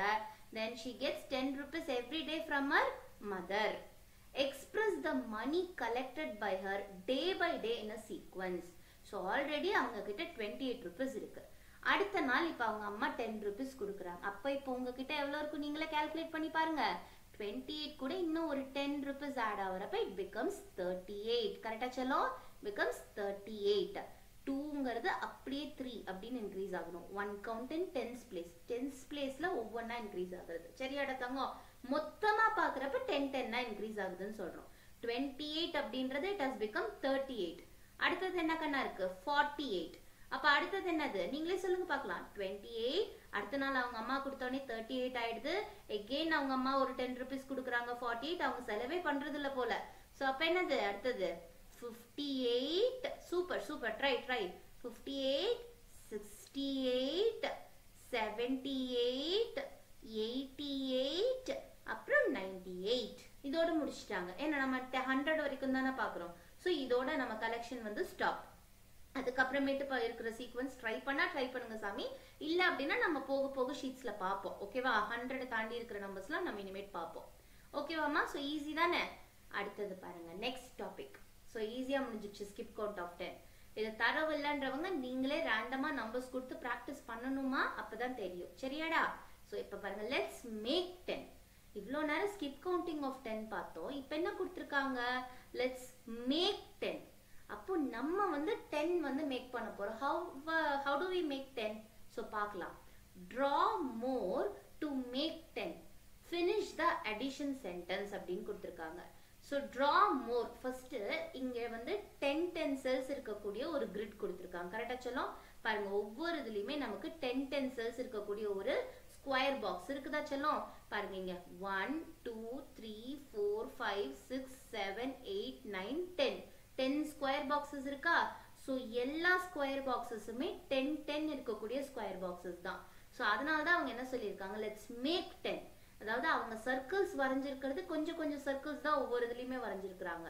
Then she gets 10 rupees every day from her mother. Express the money collected by her day by day in a sequence. So already அவங்க கிட்ட 28 rupees இருக்கு. அடுத்த நாள் இப்ப அவங்க அம்மா 10 rupees கொடுக்குறாங்க. அப்ப இப்போ உங்ககிட்ட எவ்வளவு இருக்கும் நீங்களே கால்குலேட் பண்ணி பாருங்க. 28 கூட இன்னும் ஒரு 10 rupees ஆட் ஆகுறப்ப it becomes 38. கரெக்டா செல்லும்? becomes 38. 2ங்கிறது அப்படியே 3 அப்படின்னு இன்க்ரீஸ் ஆகணும். 1 count in tens place. tens placeல ஒவ்வொன்னா இன்க்ரீஸ் ஆகுறது. சரியாடா தங்கம்? மொத்தமா பாக்குறப்ப 10 இன்க்ரீஸ் ஆகுதுன்னு சொல்றோம். 28 அப்படின்றது it has become 38. அடுத்தது என்ன கண்ணா இருக்கு? 48. அப்ப அடுத்தது என்னது நீங்களே சொல்லுங்க பார்க்கலாம். 28 அடுத்த நாள் அவங்க அம்மா கொடுத்தோடனே 38 ஆயிடுது. எகெயின் அவங்க அம்மா ஒரு 10 rupees கொடுக்குறாங்க. 48 அவங்க செலவே பண்றது இல்ல போல. சோ அப்ப என்னது அடுத்தது 58. Super super. ட்ரை 58, 68, 78, 88 அப்புறம் 98. இதோட முடிச்சிட்டாங்க. ஏன்னா நம்ம 100 வரைக்கும் தானே பாக்குறோம். சோ இதோட நம்ம கலெக்ஷன் வந்து ஸ்டாப். அதுக்கப்புறமேட்டு இருக்கிற சீக்வன்ஸ் ட்ரை பண்ணுங்க சாமி. இல்ல அப்படின்னா நம்ம போக போக ஷீட்ஸ்ல பார்ப்போம். ஓகேவா? 100 தாண்டி இருக்கிற நம்பர்ஸ்லாம் நம்ம இனிமேட் பார்ப்போம். ஓகேவாமா? ஸோ ஈஸி தானே? அடுத்தது பாருங்க நெக்ஸ்ட் டாபிக். ஸோ ஈஸியா முடிஞ்சிச்சு. Skip count of 10. இது தரவு இல்லைன்றவங்க நீங்களே ரேண்டமா நம்பர்ஸ் கொடுத்து ப்ராக்டிஸ் பண்ணணுமா? அப்பதான் தெரியும். சரியாடா? ஸோ இப்போ பாருங்க லெட்ஸ் மேக் 10. இவ்வளோ நேரம் ஸ்கிப் கவுண்டிங் ஆஃப் 10 பார்த்தோம். இப்போ என்ன கொடுத்துருக்காங்க? Let's make 10. அப்போ நம்ம வந்து 10 வந்து மேக் பண்ண போறோம். how do we make 10? so பார்க்கலாம். draw more to make 10. finish the addition sentence அப்படின்னு கொடுத்திருக்காங்க. so draw more first இங்க வந்து 10 cells இருக்கக்கூடிய ஒரு grid கொடுத்திருக்காங்க. கரெக்ட்டா சொல்லும் பாருங்க. ஒவ்வொரு இதுலயுமே நமக்கு 10 cells இருக்கக்கூடிய ஒரு ஸ்கொயர் பாக்ஸ் இருக்குதா செல்லும்? பாருங்க இங்க 1 2 3 4 5 6 7 8 9 10 10 ஸ்கொயர் பாக்ஸஸ் இருக்கா? சோ எல்லா ஸ்கொயர் பாக்ஸஸுமே 10 இருக்கக்கூடிய ஸ்கொயர் பாக்ஸஸ் தான். சோ அதனால தான் அவங்க என்ன சொல்லியிருக்காங்க? Let's make 10. அதாவது அவங்க சர்க்கிள்ஸ் வரைஞ்சிருக்கிறது கொஞ்சம் சர்க்கிள்ஸ் தான் ஒவ்வொரு இதுலயுமே வரைஞ்சிருக்காங்க.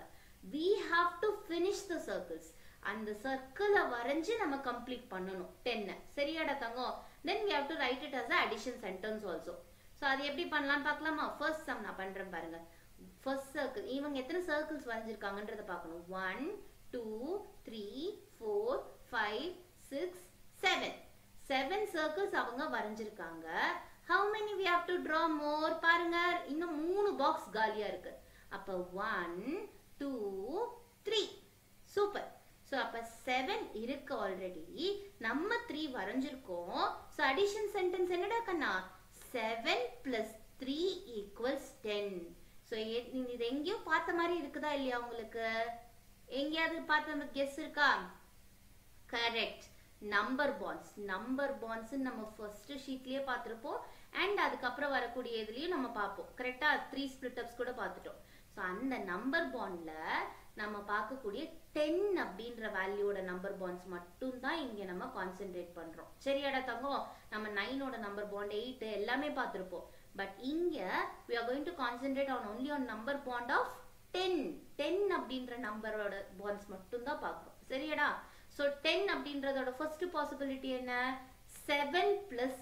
we have to finish the circles. அந்த சர்க்கிளை வரைஞ்சு நம்ம கம்ப்ளீட் பண்ணணும் 10. சரியாடா தங்கம்? then we have to write it as a addition sentence also. So அது எப்படி பண்ணலாம் பார்க்கலாமா? ஃபர்ஸ்ட் சம் நான் பண்றேன் பாருங்க. ஃபர்ஸ்ட் சர்க்கிள் இவங்க எத்தனை சர்க்கிள்ஸ் வரைஞ்சிருக்காங்கன்றத பார்க்கணும். 1 2 3 4 5 6 7 7 சர்க்கிள்ஸ் அவங்க வரைஞ்சிருக்காங்க. how many we have to draw more? பாருங்க இன்னும் 3 பாக்ஸ் காலியா இருக்கு. அப்ப 1 2 3. சூப்பர். சோ அப்ப 7 இருக்கு ஆல்ரெடி. நம்ம 3 வரைஞ்சிருக்கோம். சோ அடிஷன் சென்டென்ஸ் என்னடா கண்ணா? 7 plus 3 equals 10. சோ இது எங்கேயோ பார்த்த மாதிரி இருக்குதா இல்லையா உங்களுக்கு? எங்கேயாவது பார்த்த கெஸ் இருக்கா? கரெக்ட். நம்பர் பாண்ட்ஸ் நம்ம ஃபர்ஸ்ட் ஷீட்லயே பார்த்திருப்போம். அண்ட் அதுக்கப்புறம் வரக்கூடிய இதுலயும் நம்ம பார்ப்போம். கரெக்டா? 3 ஸ்பிளிட் அப்ஸ் கூட பார்த்துட்டோம். சோ அந்த நம்பர் பாண்ட்ல நம்ம பார்க்கக்கூடிய 10 அப்படின்ற வேல்யூவோட நம்பர் பாண்ட்ஸ் மட்டும் தான் இங்க நம்ம கான்சென்ட்ரேட் பண்றோம். சரியாடா தங்கம்? நம்ம 9ஓட நம்பர் பாண்ட் 8 எல்லாமே பார்த்திருப்போம். பட் இங்க we are going to concentrate on only on number bond of 10 அப்படின்ற நம்பரோட பாண்ட்ஸ் மட்டும் தான் பார்க்கிறோம். சரியாடா? சோ 10 அப்படின்றதோட ஃபர்ஸ்ட் பாசிபிலிட்டி என்ன? 7 plus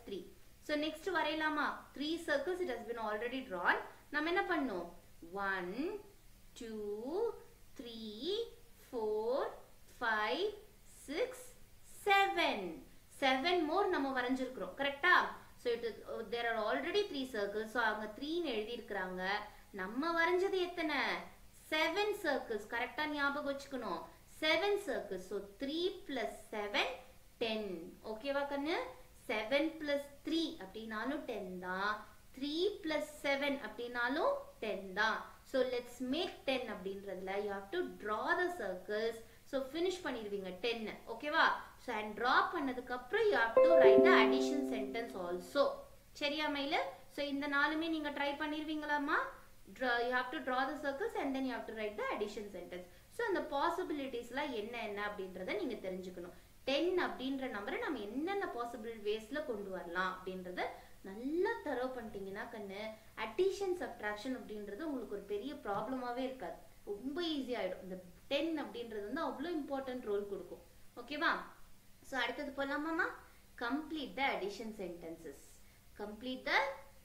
3. சோ நெக்ஸ்ட் வரையலாமா? 3 circles it has been already drawn. நம்ம என்ன பண்ணோம்? 1 2 3 4 5 6 7 more நம்ம வரைஞ்சிருக்கிறோம். கரெக்டா? so there are already 3 circles. so அவங்க 3 ன்னு எழுதி இருக்காங்க. நம்ம வரைஞ்சது எத்தனை? 7 circles. கரெக்டா ஞாபகம் வச்சுக்கணும். 7 circles. so 3 plus 7 10. ஓகேவா கண்ணு? 7 plus 3 அப்படினாலும் 10 தான். 3 plus 7 அப்படினாலும் 10 தான். so let's make 10 அப்படின்றதுல you have to draw the circles. So finish பண்ணிடுவீங்க 10. ஓகேவா? ஸோ அண்ட் ட்ரா பண்ணதுக்கு அப்புறம் you have to right the addition sentence also. சரியா மயில? ஸோ இந்த நாலுமே நீங்க try பண்ணிருவீங்களாமா? You have to draw the circles and then you have to write the addition sentence. So அந்த possibilitiesலாம் என்ன அப்படின்றத நீங்க தெரிஞ்சுக்கணும். 10 அப்படின்ற நம்பரை நம்ம என்னென்ன பாசிபிள் வேஸ்ல கொண்டு வரலாம் அப்படின்றத நல்லா தரோ பண்ணிட்டீங்கன்னா கண்ணு அடிஷன் சப்ட்ராக்ஷன் அப்படின்றது உங்களுக்கு ஒரு பெரிய ப்ராப்ளமாவே இருக்காது. ரொம்ப ஈஸி ஆயிடும். இந்த 10 அப்படின்றது வந்து அவ்வளோ இம்பார்ட்டன்ட் ரோல் கொடுக்கும். ஓகேவா? ஸோ அடுத்தது போலாமாமா? Complete the addition sentences. Complete the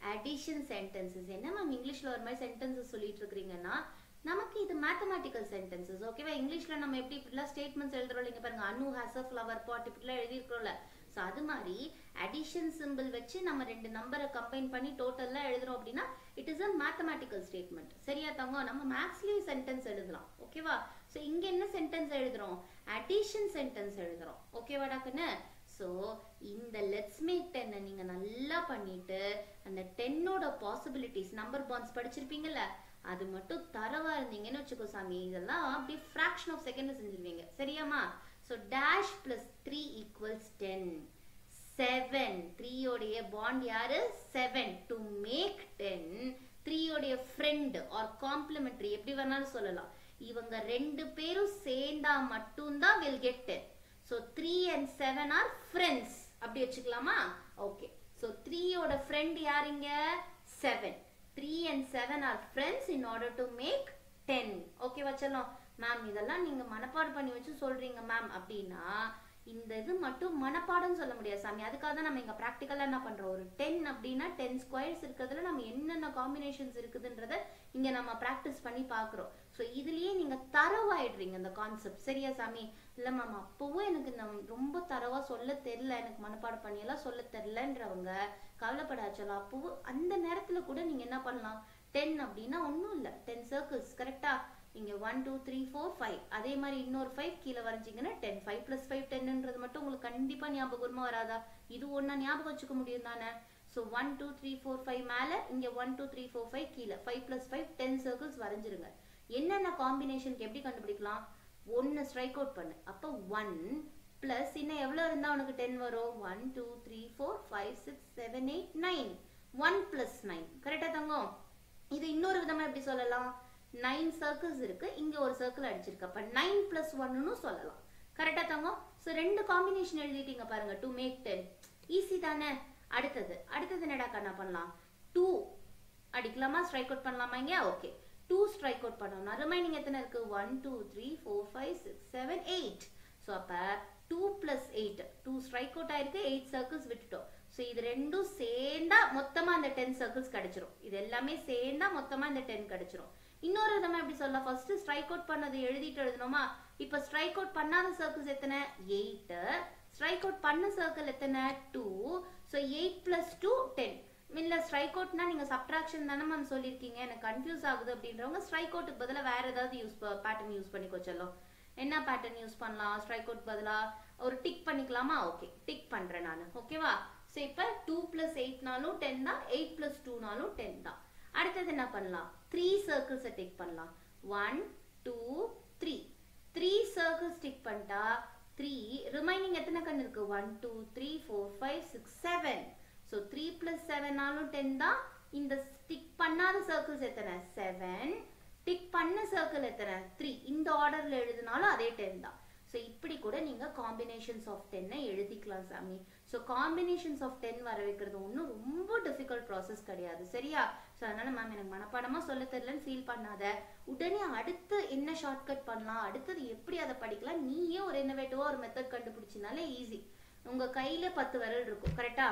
addition sentences. என்ன மேம் இங்கிலீஷ்ல ஒரு மாதிரி சென்டென்சஸ் சொல்லிட்டு இருக்கீங்கன்னா நமக்கு இது மேத்தமேட்டிக்கல் சென்டென்சஸ். ஓகேவா? இங்கிலீஷ்ல நம்ம எப்படி இப்படிலாம் ஸ்டேட்மெண்ட்ஸ் எழுதுறோம் இங்க பாருங்க, அனு ஹாஸ் a flower pot இப்படிலாம் எழுதி இருக்கோம்ல. ஸோ அது மாதிரி அடிஷன் சிம்பிள் வச்சு நம்ம ரெண்டு நம்பரை கம்பைன் பண்ணி டோட்டல்லாம் எழுதுறோம் அப்படின்னா it is a mathematical statement. சரியா தங்க? நம்ம மேக்ஸ்லயும் சென்டென்ஸ் எழுதலாம். ஓகேவா? ஸோ இங்க என்ன சென்டென்ஸ் எழுதுறோம்? அடிஷன் சென்டென்ஸ் எழுதுறோம். ஓகேவாடா கண்ணு? ஸோ இந்த லெட்ஸ் மேக் 10 நீங்க நல்லா பண்ணிட்டு அந்த 10ஓட பாசிபிலிட்டிஸ் நம்பர் பாண்ட்ஸ் படிச்சிருப்பீங்கல்ல, அது மட்டும் தரவா இருந்தீங்கன்னு வச்சுக்கோ சாமி, இதெல்லாம் அப்படியே ஃபிராக்ஷன் ஆஃப் செகண்ட் செஞ்சிருவீங்க. சரியாமா? So dash plus 3 equals 10. 7 3ஓடைய பாண்ட் யாரு? 7 டு மேக் 10. 3ஓடைய ஃப்ரெண்ட் ஆர் காம்ப்ளிமெண்டரி எப்படி வேணாலும் சொல்லலாம். இவங்க ரெண்டு பேரும் சேர்ந்தா மட்டும்தான் will get 10. So 3 and 7 are friends. அப்படி வச்சுக்கலாமா? ஓகே. So 3ஓட friend யாருங்க? 7. 3 and 7 are friends in order to make 10. Okay வச்சலாம். மேம் இதெல்லாம் நீங்க மனப்பாடம் பண்ணி வச்சு சொல்றீங்க மேம் அப்படின்னா இந்த இது மட்டும் மனப்பாடம் சொல்ல முடியாது சாமி. அதுக்காக தான் நம்ம இங்க பிராக்டிக்கலா என்ன பண்றோம், ஒரு 10 அப்படின்னா 10 ஸ்கொயர்ஸ் இருக்கிறதுல நம்ம என்னென்ன காம்பினேஷன்ஸ் இருக்குதுன்றத இங்க நம்ம பிராக்டிஸ் பண்ணி பாக்குறோம். ஸோ இதுலயே நீங்க தரவாயிடுறீங்க இந்த கான்செப்ட். சரியா சாமி? இல்ல மேம் அப்பவும் எனக்கு ரொம்ப தரவா சொல்ல தெரியல, எனக்கு மனப்பாடம் பண்ணியெல்லாம் சொல்ல தெரியலன்றவங்க கவலைப்படாச்சலாம். அப்பவும் அந்த நேரத்துல கூட நீங்க என்ன பண்ணலாம், 10 அப்படின்னா ஒன்னும் இல்ல, 10 சர்க்கிள்ஸ். கரெக்டா? இங்க 1 2 3 4 5 அதே மாதிரி இன்னொரு 5 கீழே வரைஞ்சிங்கன்னா 10. 5 + 5 10ன்றது மட்டும் உங்களுக்கு கண்டிப்பா ஞாபகமா வராதா? இது ஒண்ணா ஞாபகம் வச்சுக்க முடியும் தானே? ஸோ 1 2 3 4 5 மேல, இங்க 1 2 3 4 5 கீழே, 5 + 5 10 சர்க்கிள்ஸ் வரைஞ்சிருங்க. என்னென்ன காம்பினேஷனுக்கு எப்படி கண்டுபிடிக்கலாம்? 1 ஸ்ட்ரைக் அவுட் பண்ணு. அப்போ 1 பிளஸ் இன்னும் எவ்வளவு இருந்தா உனக்கு 10 வரும்? 1 2 3 4 5 6 7 8 9. 1 + 9. கரெக்டா தங்கம்? இது இன்னொரு விதமா எப்படி சொல்லலாம்? 9 சர்க்கிள்ஸ் இருக்கு, இங்க ஒரு சர்க்கிள் அடிச்சிருக்கு, அப்ப 9 + 1ன்னு சொல்லலாம். கரெக்டா தங்கம்? சோ ரெண்டு காம்பினேஷன் எழுதிட்டீங்க பாருங்க, டு மேக் 10. ஈஸி தானே? அடுத்தது என்னடா கண்ணா பண்ணலாம்? 2 அடிக்கலாமா? ஸ்ட்ரைக் அவுட் பண்ணலாமா இங்க? ஓகே. 2 ஸ்ட்ரைக் அவுட் பண்ணோம்னா ரிமைனிங் எத்தனை இருக்கு? 1 2 3 4 5 6 7 8. சோ அப்ப 2 + 8 2 ஸ்ட்ரைக் அவுட் ஆயிருக்கு, 8 சர்க்கிள்ஸ் விட்டுட்டோம். சோ இது ரெண்டும் சேர்ந்தா மொத்தமா அந்த 10 சர்க்கிள்ஸ் கிடைச்சிரும். இது எல்லாமே சேர்ந்தா மொத்தமா இந்த 10 கிடைச்சிரும். இன்னொரு விதமா எப்படி சொல்லலாம்? ஃபர்ஸ்ட் ஸ்ட்ரைக் அவுட் பண்ணது எழுதிட்டு எழுதணுமா? இப்ப ஸ்ட்ரைக் அவுட் பண்ணாத சர்க்கிள்ஸ் எத்தனை? 8. ஸ்ட்ரைக் அவுட் பண்ண சர்க்கிள் எத்தனை? 2. சோ 8 + 2 10. இல்ல ஸ்ட்ரைக் அவுட்னா நீங்க சப்ட்ராக்ஷன் தானே மேம் சொல்லிருக்கீங்க, எனக்கு கன்ஃபியூஸ் ஆகுது அப்படின்றவங்க ஸ்ட்ரைக் அவுட்டுக்கு பதிலா வேற ஏதாவது பேட்டர்ன் யூஸ் பண்ணிக்கோ. சொல்லும் என்ன பேட்டர்ன் யூஸ் பண்ணலாம்? ஸ்ட்ரைக் அவுட் பதிலா ஒரு டிக் பண்ணிக்கலாமா? ஓகே, டிக் பண்றேன் நான். ஓகேவா? சோ இப்ப 2 + 8னாலும் 10 தான், 8 + 2னாலும் 10 தான். அடுத்தது என்ன பண்ணலாம்? 3 சர்க்கிள்ஸ் டிக் பண்ணலாம். 1 2 3. 3 சர்க்கிள்ஸ் டிக் பண்ணிட்டா 3 ரிமைனிங் எத்தனை கண் இருக்கு? 1 2 3 4 5 6 7. சோ 3 + 7னாலும் 10 தான். இந்த டிக் பண்ணாத சர்க்கிள்ஸ் எத்தனை? 7. டிக் பண்ண சர்க்கிள் எத்தனை? 3. இந்த ஆர்டர்ல எழுதினாலும் அதே 10 தான். சோ இப்படி கூட நீங்க காம்பினேஷன்ஸ் ஆஃப் 10 எழுதிக்கலாம் சாமி. சோ காம்பினேஷன்ஸ் ஆஃப் 10 வர வைக்கிறது ஒன்றும் ரொம்ப டிஃபிகல்ட் ப்ராசஸ் கிடையாது. சரியா? சோ அதனால மேம் எனக்கு மனப்பாடமா சொல்ல தெரியலன்னு ஃபீல் பண்ணாத. உடனே அடுத்து என்ன ஷார்ட்கட் பண்ணலாம், அடுத்தது எப்படி அதை படிக்கலாம், நீயே ஒரு இன்னோவேட்டிவா ஒரு மெத்தட் கண்டுபிடிச்சினாலே ஈஸி. உங்க கையில 10 விரல் இருக்கும். கரெக்டா?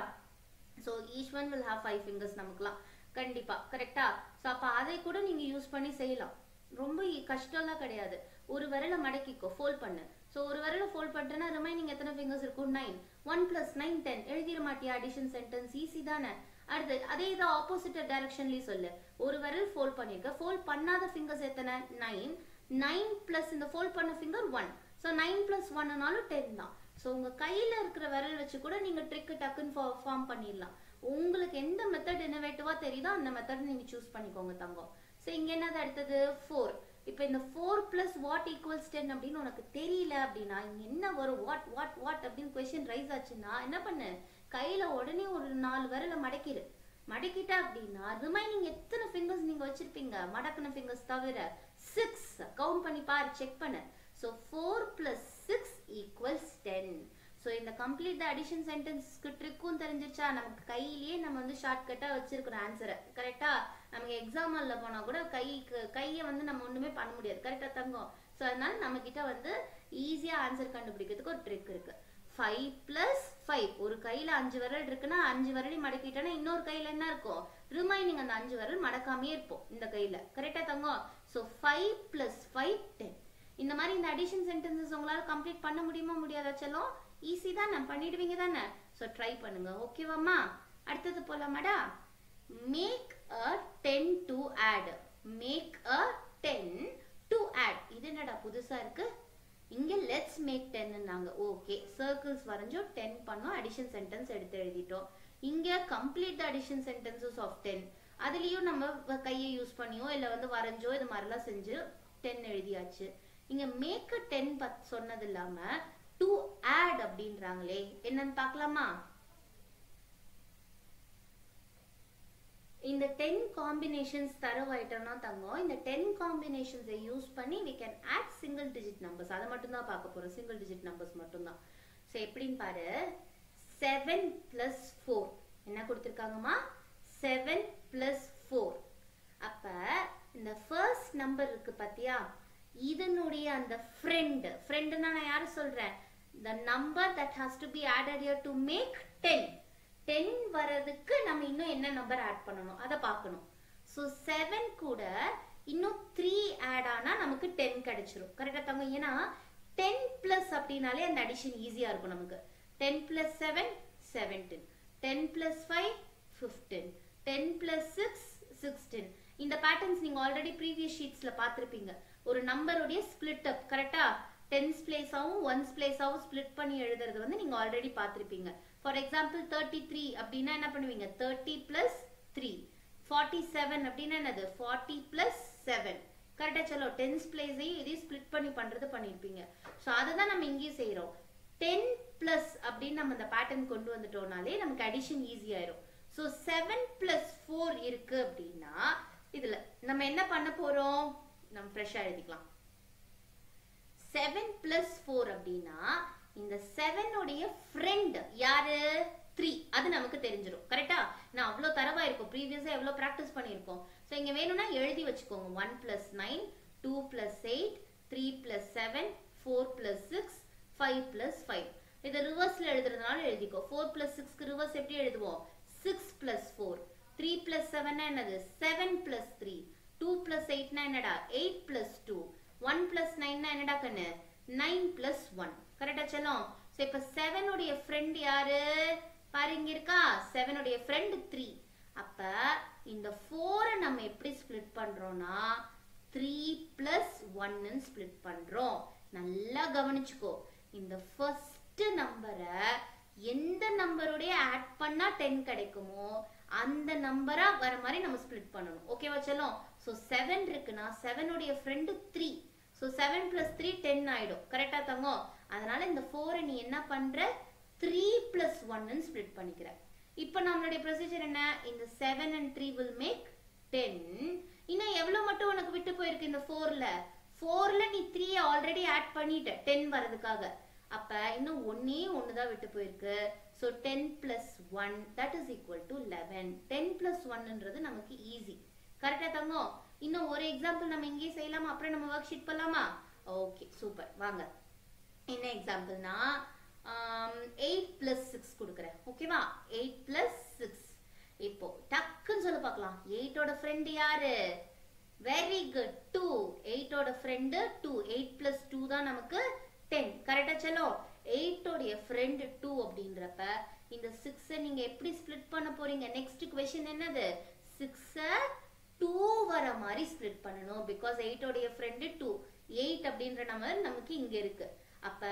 So each one will have 5 fingers நமக்குலாம் கண்டிப்பா. கரெக்டா? சோ அப்ப அதை கூட நீங்க யூஸ் பண்ணி செய்யலாம். ரொம்ப கஷ்டம்லாம் கிடையாது. ஒரு விரலை மடக்கிக்கோ, ஃபோல்ட் பண்ணு. சோ ஒரு விரலை ஃபோல்ட் பண்ணிட்டேன்னா ரிமைனிங் எத்தனை ஃபிங்கர்ஸ் இருக்கும்? 9. 1 + 9 10. எழுதிட மாட்டியா அடிஷன் சென்டென்ஸ்? ஈஸி தானே? அடுத்து அதே இதை ஆப்போசிட் டைரக்ஷன்லயே சொல்லு. ஒரு விரல் ஃபோல்ட் பண்ணிருக்க, ஃபோல்ட் பண்ணாத ஃபிங்கர்ஸ் எத்தனை? 9. 9 பிளஸ் இந்த ஃபோல்ட் பண்ண ஃபிங்கர் 1. சோ 9 + 1னாலும் 10 தான். சோ உங்க கையில இருக்கிற விரல் வச்சு கூட நீங்க ட்ரிக் டக்குன்னு ஃபார்ம் பண்ணிடலாம். உங்களுக்கு எந்த மெத்தட் இன்னோவேட்டிவா தெரியுதோ அந்த மெத்தட் நீங்க சூஸ் பண்ணிக்கோங்க தங்கம். சோ இங்க என்னது அடுத்தது? 4. இப்போ இந்த 4 plus what equals 10 அப்படின்னு உனக்கு தெரியல அப்படின்னா இங்க என்ன வரும் வாட் அப்படின்னு கொஸ்டின் ரைஸ் ஆச்சுன்னா என்ன பண்ணு, கையில உடனே ஒரு 4 விரல மடக்கிட்டா அப்படின்னா ரிமைனிங் எத்தனை ஃபிங்கர்ஸ் நீங்க வச்சிருப்பீங்க, மடக்கின ஃபிங்கர்ஸ் தவிர 6 கவுண்ட் பண்ணி பாரு, செக் பண்ணு. So 4 plus 6 equals 10. ஸோ இந்த கம்ப்ளீட் த அடிஷன் சென்டென்ஸ்க்கு ட்ரிக்கும் தெரிஞ்சிருச்சா, நமக்கு கையிலேயே நம்ம வந்து ஷார்ட்கட்டா வச்சிருக்கிறோம் ஆன்சரை. கரெக்டா, நமக்கு எக்ஸாம் ஹால்ல போனா கூட கையை வந்து நம்ம ஒண்ணுமே பண்ண முடியாது. கரெக்டா தங்கம்? ஸோ அதனால நம்ம கிட்ட வந்து ஈஸியா ஆன்சர் கண்டுபிடிக்கிறதுக்கு ஒரு ட்ரிக் இருக்கு. 5 plus 5, ஒரு கையில 5 விரல் இருக்குன்னா 5 விரலையும் மடக்கிட்டோன்னா இன்னொரு கையில என்ன இருக்கும், ரிமைனிங் அந்த 5 விரல் மடக்காமே இருப்போம் இந்த கையில. கரெக்டா தங்கம்? So 5 plus 5 10. இந்த மாதிரி இந்த அடிஷன் சென்டென்சஸ் உங்களால கம்ப்ளீட் பண்ண முடியுமா முடியாதா செல்லம்? ஈஸி தானே, பண்ணிடுவீங்க தானே? ஸோ ட்ரை பண்ணுங்க. ஓகேவாம்மா? அடுத்தது போலாமாடா. Make a 10 to add. Make a 10 to add. இது என்னடா புதுசா இருக்கு? இங்க லெட்ஸ் மேக் 10ன்னாங்க. ஓகே, சர்க்கிள்ஸ் வரைஞ்சோம், 10 பண்ணோம், அடிஷன் சென்டென்ஸ் எடுத்து எழுதிட்டோம். இங்க complete the addition sentences of 10. அதுலயும் நம்ம கையை யூஸ் பண்ணியோ இல்ல வந்து வரைஞ்சோ இது மாதிரிலாம் செஞ்சு 10 எழுதியாச்சு. இங்க மேக் 10 சொன்னது இல்லாம டு ஆட் அப்படின்றாங்களே, என்னன்னு பார்க்கலாமா? இந்த 10 காம்பினேஷன்ஸ் தரவாயிட்டோம்னா தங்கம், இந்த 10 காம்பினேஷன்ஸை யூஸ் பண்ணி we can add single digit numbers. அதை மட்டும் தான் பார்க்க போறோம், சிங்கிள் டிஜிட் நம்பர்ஸ் மட்டும் தான். ஸோ எப்படின்னு பாரு. 7 plus 4 என்ன கொடுத்துருக்காங்கம்மா? 7 plus 4. அப்ப இந்த ஃபர்ஸ்ட் நம்பர் இருக்கு பாத்தியா, இதனுடைய அந்த ஃப்ரெண்ட்னா நான் யாரு சொல்றேன், the number that has to be added here to make 10. 10 வரதுக்கு நம்ம இன்னும் என்ன நம்பர் ஆட் பண்ணணும் அதை பார்க்கணும். ஸோ 7 கூட இன்னும் 3 ஆட் ஆனா நமக்கு 10 கிடைச்சிரும். கரெக்டா தங்க? ஏன்னா 10 பிளஸ் அப்படின்னாலே அந்த அடிஷன் ஈஸியா இருக்கும் நமக்கு. 10 plus 7 17, 10 plus 5 15, 10 plus 6 16. இந்த பேட்டர்ன்ஸ் நீங்க ஆல்ரெடி ப்ரீவியஸ் ஷீட்ஸ்ல பார்த்திருப்பீங்க. ஒரு நம்பருடைய ஸ்பிளிட் அப் கரெக்டா டென்ஸ் பிளேஸாவும் ஒன்ஸ் பிளேஸாவும் ஸ்பிளிட் பண்ணி எழுதுறது வந்து நீங்க ஆல்ரெடி பார்த்திருப்பீங்க. ஃபார் எக்ஸாம்பிள் 33 அப்படின்னா என்ன பண்ணுவீங்க, 30 plus 3. 47 அப்படின்னா என்னது, 40 plus 7. கரெக்டா சொல்ல, டென்ஸ் பிளேஸையும் இதையும் ஸ்பிளிட் பண்ணி பண்றது பண்ணிருப்பீங்க. ஸோ அதை தான் நம்ம இங்கேயும் செய்யறோம். 10 plus அப்படின்னு நம்ம இந்த பேட்டர்ன் கொண்டு வந்துட்டோம்னாலே நமக்கு அடிஷன் ஈஸி ஆயிரும். ஸோ 7 plus 4 இருக்கு அப்படின்னா இதுல நம்ம என்ன பண்ண போறோம், நம்ம ஃப்ரெஷ்ஷா எழுதிக்கலாம். 7 plus 4 அப்படின்னா இந்த 7 உடைய ஃப்ரெண்ட் யாரு, 3. அது நமக்கு தெரிஞ்சிரும். கரெக்டா? நான் அவ்வளவு தரவா இருக்கும், ப்ரீவியஸா எவ்வளவு பிராக்டிஸ் பண்ணிருக்கோம். சோ இங்க வேணும்னா எழுதி வச்சுக்கோங்க. 1 plus 9, 2 plus 8, 3 plus 7, 4 plus 6, 5 plus 5. இத ரிவர்ஸ்ல எழுதுறதுனால எழுதிக்கோ. 4 plus 6க்கு ரிவர்ஸ் எப்படி எழுதுவோம், 6 plus 4. 3 plus 7 என்னது, 7 plus 3. 2 plus 8 என்னடா, 8 plus 2. 1 plus 9 என்னடா கண்ணு, 9 plus 1. கரெக்டா செல்லம்? சோ இப்ப 7 உடைய ஃப்ரெண்ட் யாரு பாருங்க இருக்கா, 7 உடைய ஃப்ரெண்ட் 3. அப்ப இந்த 4 நம்ம எப்படி ஸ்ப்ளிட் பண்றோம்னா 3 plus 1 ன்னு ஸ்ப்ளிட் பண்றோம். நல்லா கவனிச்சுக்கோ. இந்த ஃபர்ஸ்ட் நம்பரை எந்த நம்பரோடைய ஆட் பண்ணா 10 கிடைக்குமோ அந்த நம்பரா வர மாதிரி நம்ம ஸ்ப்ளிட் பண்ணணும். ஓகேவா செல்லம்? சோ 7 இருக்குன்னா 7 உடைய ஃப்ரெண்ட் 3. சோ 7 plus 3 10 ஆயிடும். கரெக்டா தங்கம்? அதனால இந்த 4 நீ என்ன பண்ற, 3 plus 1 ன்னு ஸ்ப்ளிட் பண்ணிக்கிற. இப்போ நம்மளுடைய ப்ரொசீஜர் என்ன, இந்த 7 and 3 will make 10. இன்னும் எவ்வளவு மட்டும் உனக்கு விட்டு போயிருக்கு இந்த 4ல நீ 3 ஆல்ரெடி ஆட் பண்ணிட்ட 10 வரதுக்காக. அப்ப இன்னும் ஒண்ணே ஒண்ணுதான் விட்டு போயிருக்கு. So 10 plus 1 that is equal to 11. 10 plus 1ன்றது நமக்கு ஈஸி. கரெக்டா தங்கம்? இன்னும் ஒரு எக்ஸாம்பிள் நம்ம இங்கே செய்யலாமா, அப்புறம் நம்ம ஒர்க் ஷீட் பண்ணலாமா? Okay super. வாங்க என்ன எக்ஸாம்பிள்னா 8 plus 6 கொடுக்குறேன். ஓகேவா? 8 plus 6. இப்போ டக்குன்னு சொல்ல பார்க்கலாம். 8 ஓட ஃப்ரெண்ட் யாரு, வெரி குட் 2. 8 ஓட ஃப்ரெண்ட் 2. 8 plus 2 தான் நமக்கு 10. கரெக்டா செல்லம்? 8 உடைய ஃப்ரெண்ட் 2 அப்படின்றப்ப இந்த 6 நீங்க எப்படி ஸ்ப்ளிட் பண்ண போறீங்க, நெக்ஸ்ட் क्वेश्चन என்னது, 6 2 வர மாதிரி ஸ்ப்ளிட் பண்ணணும். பிகாஸ் 8 உடைய ஃப்ரெண்ட் 2. 8 அப்படின்ற நம்பர் நமக்கு இங்க இருக்கு. அப்ப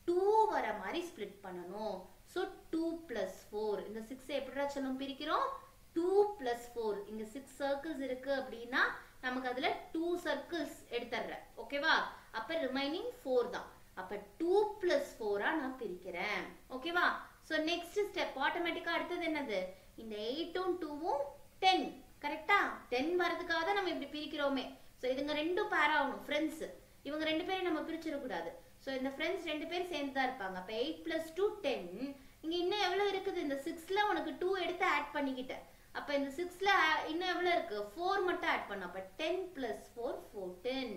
2 வர மாதிரி ஸ்ப்ளிட் பண்ணணும். So 2 plus 4. இந்த 6 எப்படிடா செல்லம் பிரிக்கிறோம், 2 plus 4. இங்க 6 சர்க்கிள்ஸ் இருக்கு அப்படின்னா நமக்கு அதுல 2 சர்க்கிள்ஸ் எடுத்துறேன் ஓகேவா அப்ப ரிமைனிங் 4 தான் அப்ப 2 plus 4 நான் பிரிக்கிறேன் ஓகேவா சோ நெக்ஸ்ட் ஸ்டெப் ஆட்டோமேட்டிக்கா அடுத்தது என்னது இந்த 8 உம் 2 உம் 10 கரெக்ட்டா 10 வரதுக்காக தான் நம்ம இப்படி பிரிக்கிறோமே சோ இதுங்க ரெண்டும் பேர் ஆகணும் ஃப்ரெண்ட்ஸ் இவங்க ரெண்டு பேரும் நம்ம பிரிச்சிர கூடாது சோ இந்த ஃப்ரெண்ட்ஸ் ரெண்டு பேரும் சேர்ந்து தான் இருப்பாங்க அப்ப 8 plus 2 10 இங்க இன்னும் எவ்வளவு இருக்குது இந்த 6ல உனக்கு 2 எடுத்து ஆட் பண்ணிக்கிட்ட அப்ப இந்த 6ல இன்னும் எவ்வளவு இருக்கு 4 மட்டும் ஆட் பண்ணு அப்ப 10 plus 4 14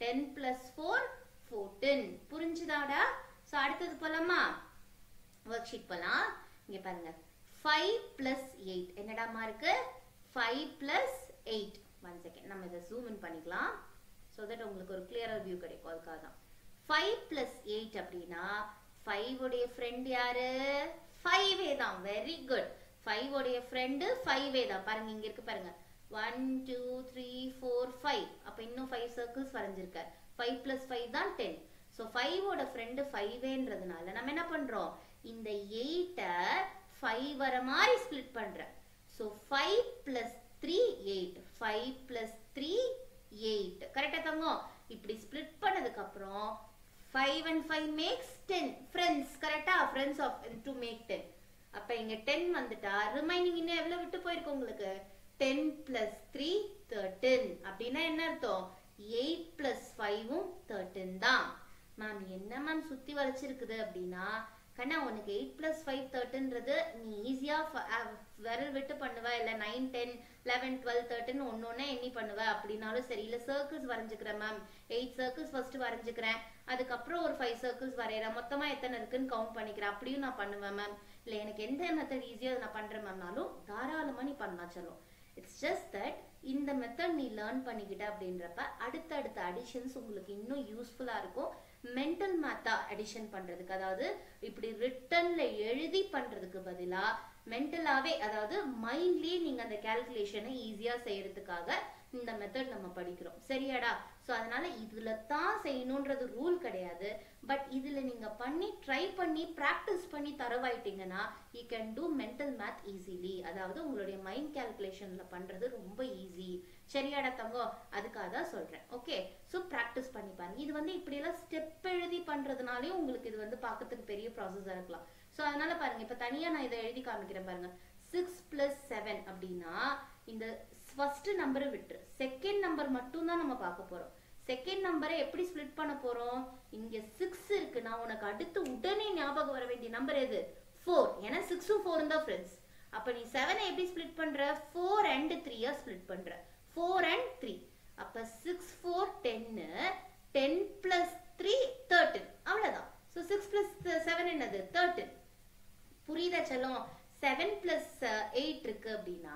10 plus 4 14 புரிஞ்சுதாடா சோ அடுத்தது போலாமா வொர்க் ஷீட் போலாம் இங்க பாருங்க 5 plus 8 என்னடாமா இருக்கு 5 plus 8 1 செகண்ட் நம்ம இத ஜூம் இன் பண்ணிக்கலாம் so that உங்களுக்கு ஒரு clearer view கிடைக்கும் அதுக்காக தான் 5 plus 8 அப்படினா 5 உடைய friend யாரு 5 தான் very good 5 உடைய friend 5 தான் பாருங்க இங்க இருக்கு பாருங்க 1 2 3 4 5 அப்ப இன்னும் 5 circles வரைஞ்சிருக்க 5 plus 5 தான் 10 so 5 ஓட friend 5ன்றதுனால நம்ம என்ன பண்றோம் இந்த 8 5 வர மாதிரி ஸ்ப்ளிட் பண்றேன் so 5 plus 3 8 5 plus 3 8 கரெக்ட்டா தங்கம் இப்படி ஸ்ப்ளிட் பண்ணதுக்கு அப்புறம் 5 and 5 makes 10 friends கரெக்ட்டா friends of to make 10 அப்ப இங்க 10 வந்துட்டா ரிமைனிங் இன்னும் எவ்வளவு விட்டு போயிருக்கு உங்களுக்கு 10 plus 3 13 அப்படினா என்ன அர்த்தம் 8 plus 5 உம் 13 தான் மேம் என்ன மேம் சுத்தி வளைச்சிருக்குது அப்படினா கண்ணா உனக்கு 8 plus 5 13ன்றது நீ ஈஸியா விரல் விட்டு பண்ணுவ இல்ல 9 10 11 12 13 ஒண்ணொண்ணே எண்ணி பண்ணுவ அப்படினாலும் சரி இல்ல சர்க்கிள்ஸ் வரைஞ்சுக்கறேன் மேம் 8 சர்க்கிள்ஸ் ஃபர்ஸ்ட் வரைஞ்சுக்கறேன் அதுக்கு அப்புறம் ஒரு 5 சர்க்கிள்ஸ் வரையறேன் மொத்தமா எத்தனை இருக்குன்னு கவுண்ட் பண்ணிக்கிறேன் அப்படியும் நான் பண்ணுவேன் மேம் இல்ல எனக்கு எந்த மெத்தட் ஈஸியா நான் பண்றேன் மேம்னாலும் தாராளமா நீ பண்ணலாம் சொல்லும் இட்ஸ் ஜஸ்ட் தட் இந்த மெத்தட் நீ லேர்ன் பண்ணிக்கிட்ட அப்படின்றப்ப அடுத்த அடிஷன்ஸ் உங்களுக்கு இன்னும் யூஸ்ஃபுல்லா இருக்கும் மென்டல் மேத்தா அடிஷன் பண்றதுக்கு அதாவது இப்படி ரிட்டன்ல எழுதி பண்றதுக்கு பதிலா மென்டலாவே அதாவது மைண்ட்லயே நீங்க அந்த கால்குலேஷனை ஈஸியா செய்யறதுக்காக இந்த மெத்தட் நம்ம படிக்கிறோம் சரியாடா சோ அதனால இதுல தான் செய்யணும்ன்றது ரூல் கிடையாது பட் இதுல நீங்க பண்ணி ட்ரை பண்ணி பிராக்டிஸ் பண்ணி தரவாயிட்டீங்கன்னா you can do mental math easily அதாவது உங்களுடைய மைண்ட் கால்குலேஷன்ல பண்றது ரொம்ப ஈஸி சரியாடா தங்கம் அதுக்காக தான் சொல்றேன் ஓகே சோ பிராக்டிஸ் பண்ணி பாருங்க இது வந்து இப்படி எல்லாம் ஸ்டெப் எழுதி பண்றதுனாலே உங்களுக்கு இது வந்து பார்க்கிறதுக்கு பெரிய ப்ராசஸா இருக்கலாம் சோ அதனால பாருங்க இப்ப தனியா நான் இதை எழுதி காமிக்கிறேன் பாருங்க 6 plus 7 அப்படினா இந்த ஃபர்ஸ்ட் நம்பரை விட்டு செகண்ட் நம்பர் மட்டும் தான் நம்ம பார்க்க போறோம் செகண்ட் நம்பரை எப்படி ஸ்ப்ளிட் பண்ண போறோம் இங்க 6 இருக்கு நான் உனக்கு அடுத்து உடனே ஞாபகம் வர வேண்டிய நம்பர் எது 4 ஏனா 6 உம் 4 தான் फ्रेंड्स அப்ப நீ 7 ஐ எப்படி ஸ்ப்ளிட் பண்ற 4 and 3 ஆ ஸ்ப்ளிட் பண்ற 4 and 3 அப்ப 6 4 10 10 plus 3 13 அவ்வளவுதான் சோ 6 plus 7 என்னது 13 புரியுதா செல்லம் 7 plus 8 இருக்கு அப்படினா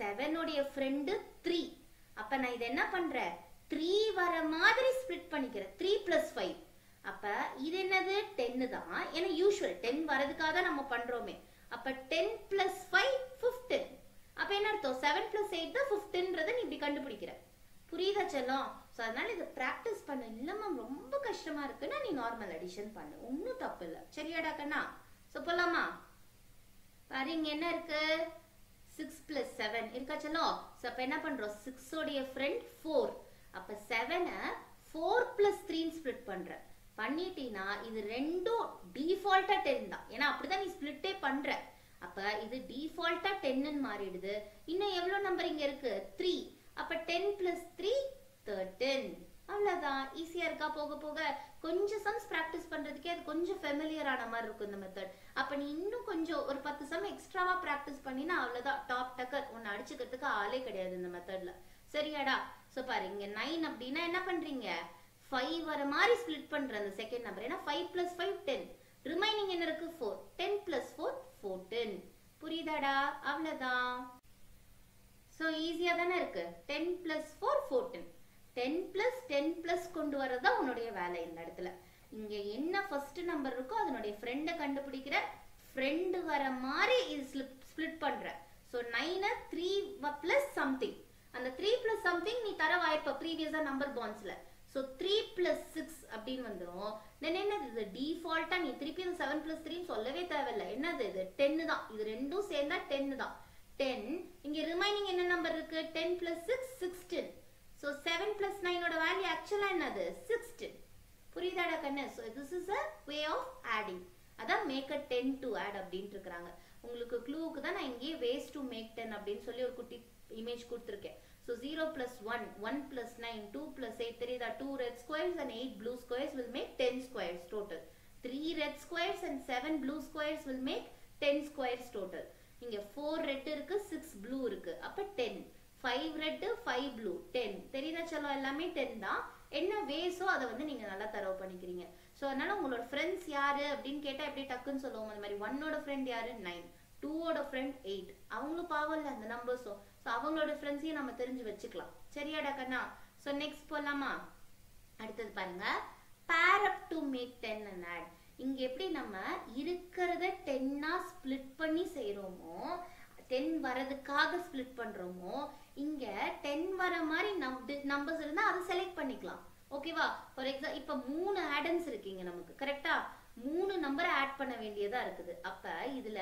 7 உடைய friend 3 அப்ப நான் இத என்ன பண்றேன் 3 வர மாதிரி ஸ்ப்ளிட் பண்ணிக்கிறேன் 3 plus 5 அப்ப இது என்னது 10 தான் ஏனா யூசுவல் 10 வரதுக்காக நம்ம பண்றோமே அப்ப 10 plus 5 15 அப்ப என்ன அர்த்தம் 7 plus 8 தான் 15ன்றதை நீ இப்படி கண்டுபிடிக்கிற புரியுதா செல்லம் சோ அதனால இத பிராக்டீஸ் பண்ண இல்லமா ரொம்ப கஷ்டமா இருக்குன்னா நீ நார்மல் அடிஷன் பண்ணு ஒண்ணும் தப்பு இல்ல சரியாடா கண்ணா சோ போலாமா பாரு இங்க என்ன இருக்கு 6 plus 7 இருக்கா செல்லம் சோ அப்ப என்ன பண்றோம் 6 உடைய friend 4 அப்ப 7 4 plus 3 ன்னு ஸ்ப்ளிட் பண்ற பண்ணிட்டீனா இது ரெண்டும் டிஃபால்ட்டா 10 தான் ஏனா அப்படிதான் நீ ஸ்ப்ளிட்டே பண்ற அப்ப இது டிஃபால்ட்டா 10 ன்னு மாறிடுது இன்னும் எவ்வளவு நம்பர் இங்க இருக்கு 3 அப்ப 10 plus 3 13 அவ்வளவுதான் ஈஸியா இருக்கா போக போக கொஞ்சம் சம்ஸ் பிராக்டிஸ் பண்றதுக்கே அது கொஞ்சம் ஃபெமிலியர் ஆன மாதிரி இருக்கும் இந்த மெத்தட் அப்ப நீ இன்னும் கொஞ்சம் ஒரு 10 சம் எக்ஸ்ட்ராவா பிராக்டிஸ் பண்ணினா அவ்வளவுதான் டாப் டக்கர் உன்னை அடிச்சுக்கிறதுக்கு ஆளே கிடையாது இந்த மெத்தட்ல சரியாடா சோ பாரு இங்க 9 அப்படினா என்ன பண்றீங்க 5 வர மாதிரி ஸ்ப்ளிட் பண்ற அந்த செகண்ட் நம்பர் ஏனா 5 plus 5 10 ரிமைனிங் என்ன இருக்கு 4 10 plus 4 14 புரியுதாடா அவ்வளவுதான் சோ ஈஸியா தானே இருக்கு 10 plus 4 14 10 plus 10 plus கொண்டு வரதா உன்னுடைய வேலை இந்த இடத்துல இங்க என்ன ஃபர்ஸ்ட் நம்பர் இருக்கோ அதனுடைய ஃப்ரெண்ட கண்டுபிடிக்கிற ஃப்ரெண்ட் வர மாதிரி இது ஸ்ப்ளிட் பண்ற சோ 9 3 plus something அந்த 3 plus something நீ தர வாய்ப்ப ப்ரீவியஸா நம்பர் பாண்ட்ஸ்ல சோ 3 plus 6 அப்படினு வந்துரும் தென் என்னது இது டிஃபால்ட்டா நீ திருப்பி 7 plus 3 ன்னு சொல்லவே தேவையில்ல என்னது இது 10 தான் இது ரெண்டும் சேர்ந்தா 10 தான் 10 இங்க ரிமைனிங் என்ன நம்பர் இருக்கு 10 plus 6 16 So 7 plus 9 ஓட வேல்யூ ஆக்சுவலா என்னது 16. புரியுதாடா கண்ணு? So this is a way of adding. அதான் make a 10 to add அப்படின்ட்டு இருக்காங்க. உங்களுக்கு க்ளூக்கு தான் நான் இங்கே ways to make 10 அப்படின்னு சொல்லி ஒரு குட்டி இமேஜ் கொடுத்துருக்கேன். So 0 plus 1, 1 plus 9, 2 plus 8, தெரியுதா? 2 red squares and 8 blue squares will make 10 squares total. 3 red squares and 7 blue squares will make 10 squares total. இங்க 4 red இருக்கு, 6 blue இருக்கு. அப்ப 10. 5 red, 5 blue, 10. தெரியுதா செல்லம்? எல்லாமே 10 தான். என்ன வேஸோ அதை வந்து நீங்க நல்லா தரவு பண்ணிக்கிறீங்க. ஸோ அதனால உங்களோட ஃப்ரெண்ட்ஸ் யாரு அப்படின்னு கேட்டா எப்படி டக்குன்னு சொல்லுவோம். அந்த மாதிரி 1ஓட ஃப்ரெண்ட் யாரு 9, 2ஓட ஃப்ரெண்ட் 8. அவங்களும் பாவம் இல்லை அந்த நம்பர்ஸும். ஸோ அவங்களோட ஃப்ரெண்ட்ஸையும் நம்ம தெரிஞ்சு வச்சுக்கலாம். சரியாடா கண்ணா? ஸோ நெக்ஸ்ட் போலாமா? அடுத்தது பாருங்க, pair up to make 10 and add. இங்க எப்படி நம்ம இருக்கிறத 10ஆ ஸ்பிளிட் பண்ணி செய்யறோமோ, 10 வரதுக்காக ஸ்பிளிட் பண்றோமோ, இங்க 10 வர மாதிரி நம்பர்ஸ் இருந்தா அதை செலக்ட் பண்ணிக்கலாம். ஓகேவா? ஃபார் எக்ஸாம்பிள் இப்ப 3 ஆடன்ஸ் இருக்கீங்க நமக்கு, கரெக்டா? 3 நம்பரை ஆட் பண்ண வேண்டியதா இருக்குது. அப்ப இதுல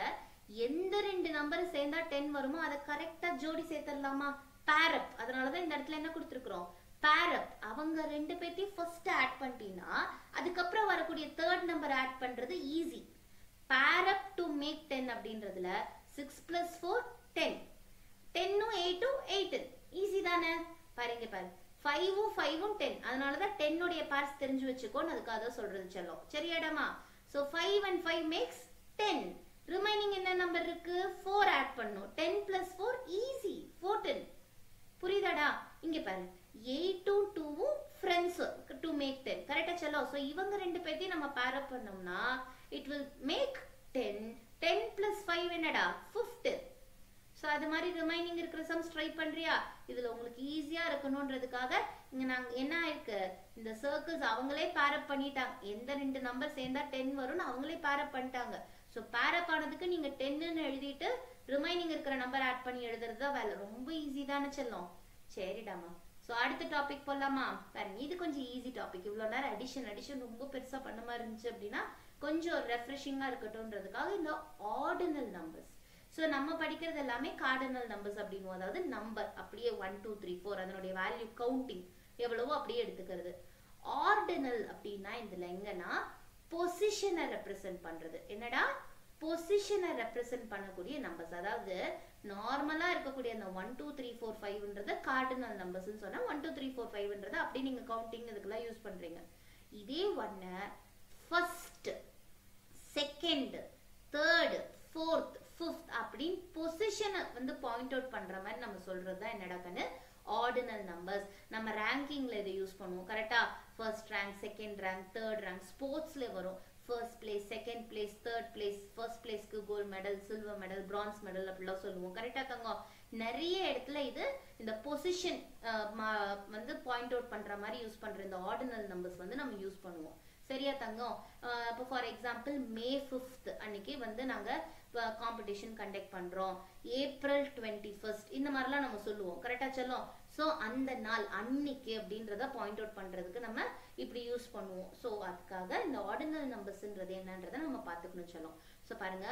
எந்த 2 நம்பர் சேர்ந்தா 10 வருமோ அதை கரெக்டா ஜோடி சேர்த்துடலாமா? pair up. அதனாலதான் இந்த இடத்துல என்ன கொடுத்துருக்கோம்? pair up. அவங்க 2 பேத்தையும் ஃபர்ஸ்ட் ஆட் பண்ணிட்டீங்கன்னா அதுக்கப்புறம் வரக்கூடிய தேர்ட் நம்பர் ஆட் பண்றது easy. pair up to make 10 அப்படின்றதுல 6 plus 4 10, 10 8 8. ஈஸி தானே? பாருங்க பாரு, 5 5 10. அதனாலதான் 10 உடைய பார்ட்ஸ் தெரிஞ்சு வச்சுக்கோன்னு அதுக்காக சொல்றது செல்லம். சரியாடாமா? So 5 and 5 makes 10. ரிமைனிங் என்ன நம்பர் இருக்கு? 4 ஆட் பண்ணும். 10 plus 4 ஈஸி 14. புரியுதாடா? இங்க பாரு, 8 2 ஃப்ரெண்ட்ஸ் to make 10. கரெக்டா செல்லம்? சோ இவங்க 2 பேத்தையும் நம்ம pair up பண்ணோம்னா it will make 10. 10 plus 5 என்னடா 15. சோ அது மாதிரி ரிமைனிங் இருக்கிற சம்ஸ் ட்ரை பண்றியா? இதுல உங்களுக்கு ஈஸியா இருக்கணும்ன்றதுக்காக இங்க நாங்க என்ன இருக்கு, இந்த சர்க்கிள்ஸ் அவங்களே pair up பண்ணிட்டாங்க. எந்த 2 நம்பர் சேர்ந்தா 10 வரும்னு அவங்களே pair up பண்ணிட்டாங்க. சோ pair up ஆனதுக்கு நீங்க 10ன்னு எழுதிட்டு ரிமைனிங் இருக்கிற நம்பர் ஆட் பண்ணி எழுதுறது தான் வேலை. ரொம்ப ஈஸி தானே செல்லம்? சரிடாமா. சோ அடுத்த டாபிக் போலாமா? பாருங்க, இது கொஞ்சம் ஈஸி டாபிக். இவ்வளவு நேரம் அடிஷன் ரொம்ப பெருசா பண்ண மாதிரி இருந்துச்சு அப்படின்னா கொஞ்சம் ரெஃப்ரெஷிங்கா இருக்கட்டும்ன்றதுக்காக இந்த ஆர்டினல் நம்பர்ஸ். சோ நம்ம படிக்கிறது எல்லாமே கார்டினல் நம்பர்ஸ் அப்படின்னு, அதாவது நம்பர் அப்படியே 1 2 3 4 அதனுடைய வேல்யூ கவுண்டிங் எவ்வளவோ அப்படியே எடுத்துக்கிறது. ஆர்டினல் அப்படின்னா இதுல எங்கன்னா பொசிஷனை ரெப்ரசென்ட் பண்றது. என்னடா? பொசிஷனை ரெப்ரசென்ட் பண்ணக்கூடிய நம்பர்ஸ். அதாவது நார்மலா இருக்கக்கூடிய அந்த 1 2 3 4 5ன்றது கார்டினல் நம்பர்ஸ்னு சொன்னா 1 2 3 4 5ன்றது அப்படி நீங்க கவுண்டிங் இதுக்கெல்லாம் யூஸ் பண்றீங்க. இதே ஒண்ண first, second, third, fourth, fifth அப்படின்னு பொசிஷனை வந்து பாயிண்ட் அவுட் பண்ற மாதிரி நம்ம சொல்றதுதான் என்னடா கண்ணு? Ordinal numbers. நம்ம ரேங்கிங்ல இதை யூஸ் பண்ணுவோம். கரெக்டா? First rank, second rank, third rank. ஸ்போர்ட்ஸ்ல வரும் first place, second place, third place. First பிளேஸ்க்கு gold medal, silver medal, bronze medal அப்படிலாம் சொல்லுவோம். கரெக்டா தங்கம்? நிறைய இடத்துல இது இந்த பொசிஷன் வந்து பாயிண்ட் அவுட் பண்ற மாதிரி யூஸ் பண்ற இந்த ஆர்டினல் நம்பர்ஸ் வந்து நம்ம யூஸ் பண்ணுவோம். சரியா தங்கம்? இப்போ ஃபார் எக்ஸாம்பிள் மே 5th அன்னைக்கு வந்து நாங்க காம்படிஷன் கண்டக்ட் பண்றோம். ஏப்ரல் 21 இந்த மாதிரிலாம் நம்ம சொல்லுவோம். கரெக்டா செல்லும்? சோ அந்த நாள் அன்னைக்கு அப்படின்றத பாயிண்ட் அவுட் பண்றதுக்கு நம்ம இப்படி யூஸ் பண்ணுவோம். சோ அதுக்காக இந்த ஆர்டினல் நம்பர்ஸ்ன்றது என்னன்றதை நம்ம பாத்துக்கணும் செல்லும். சோ பாருங்க,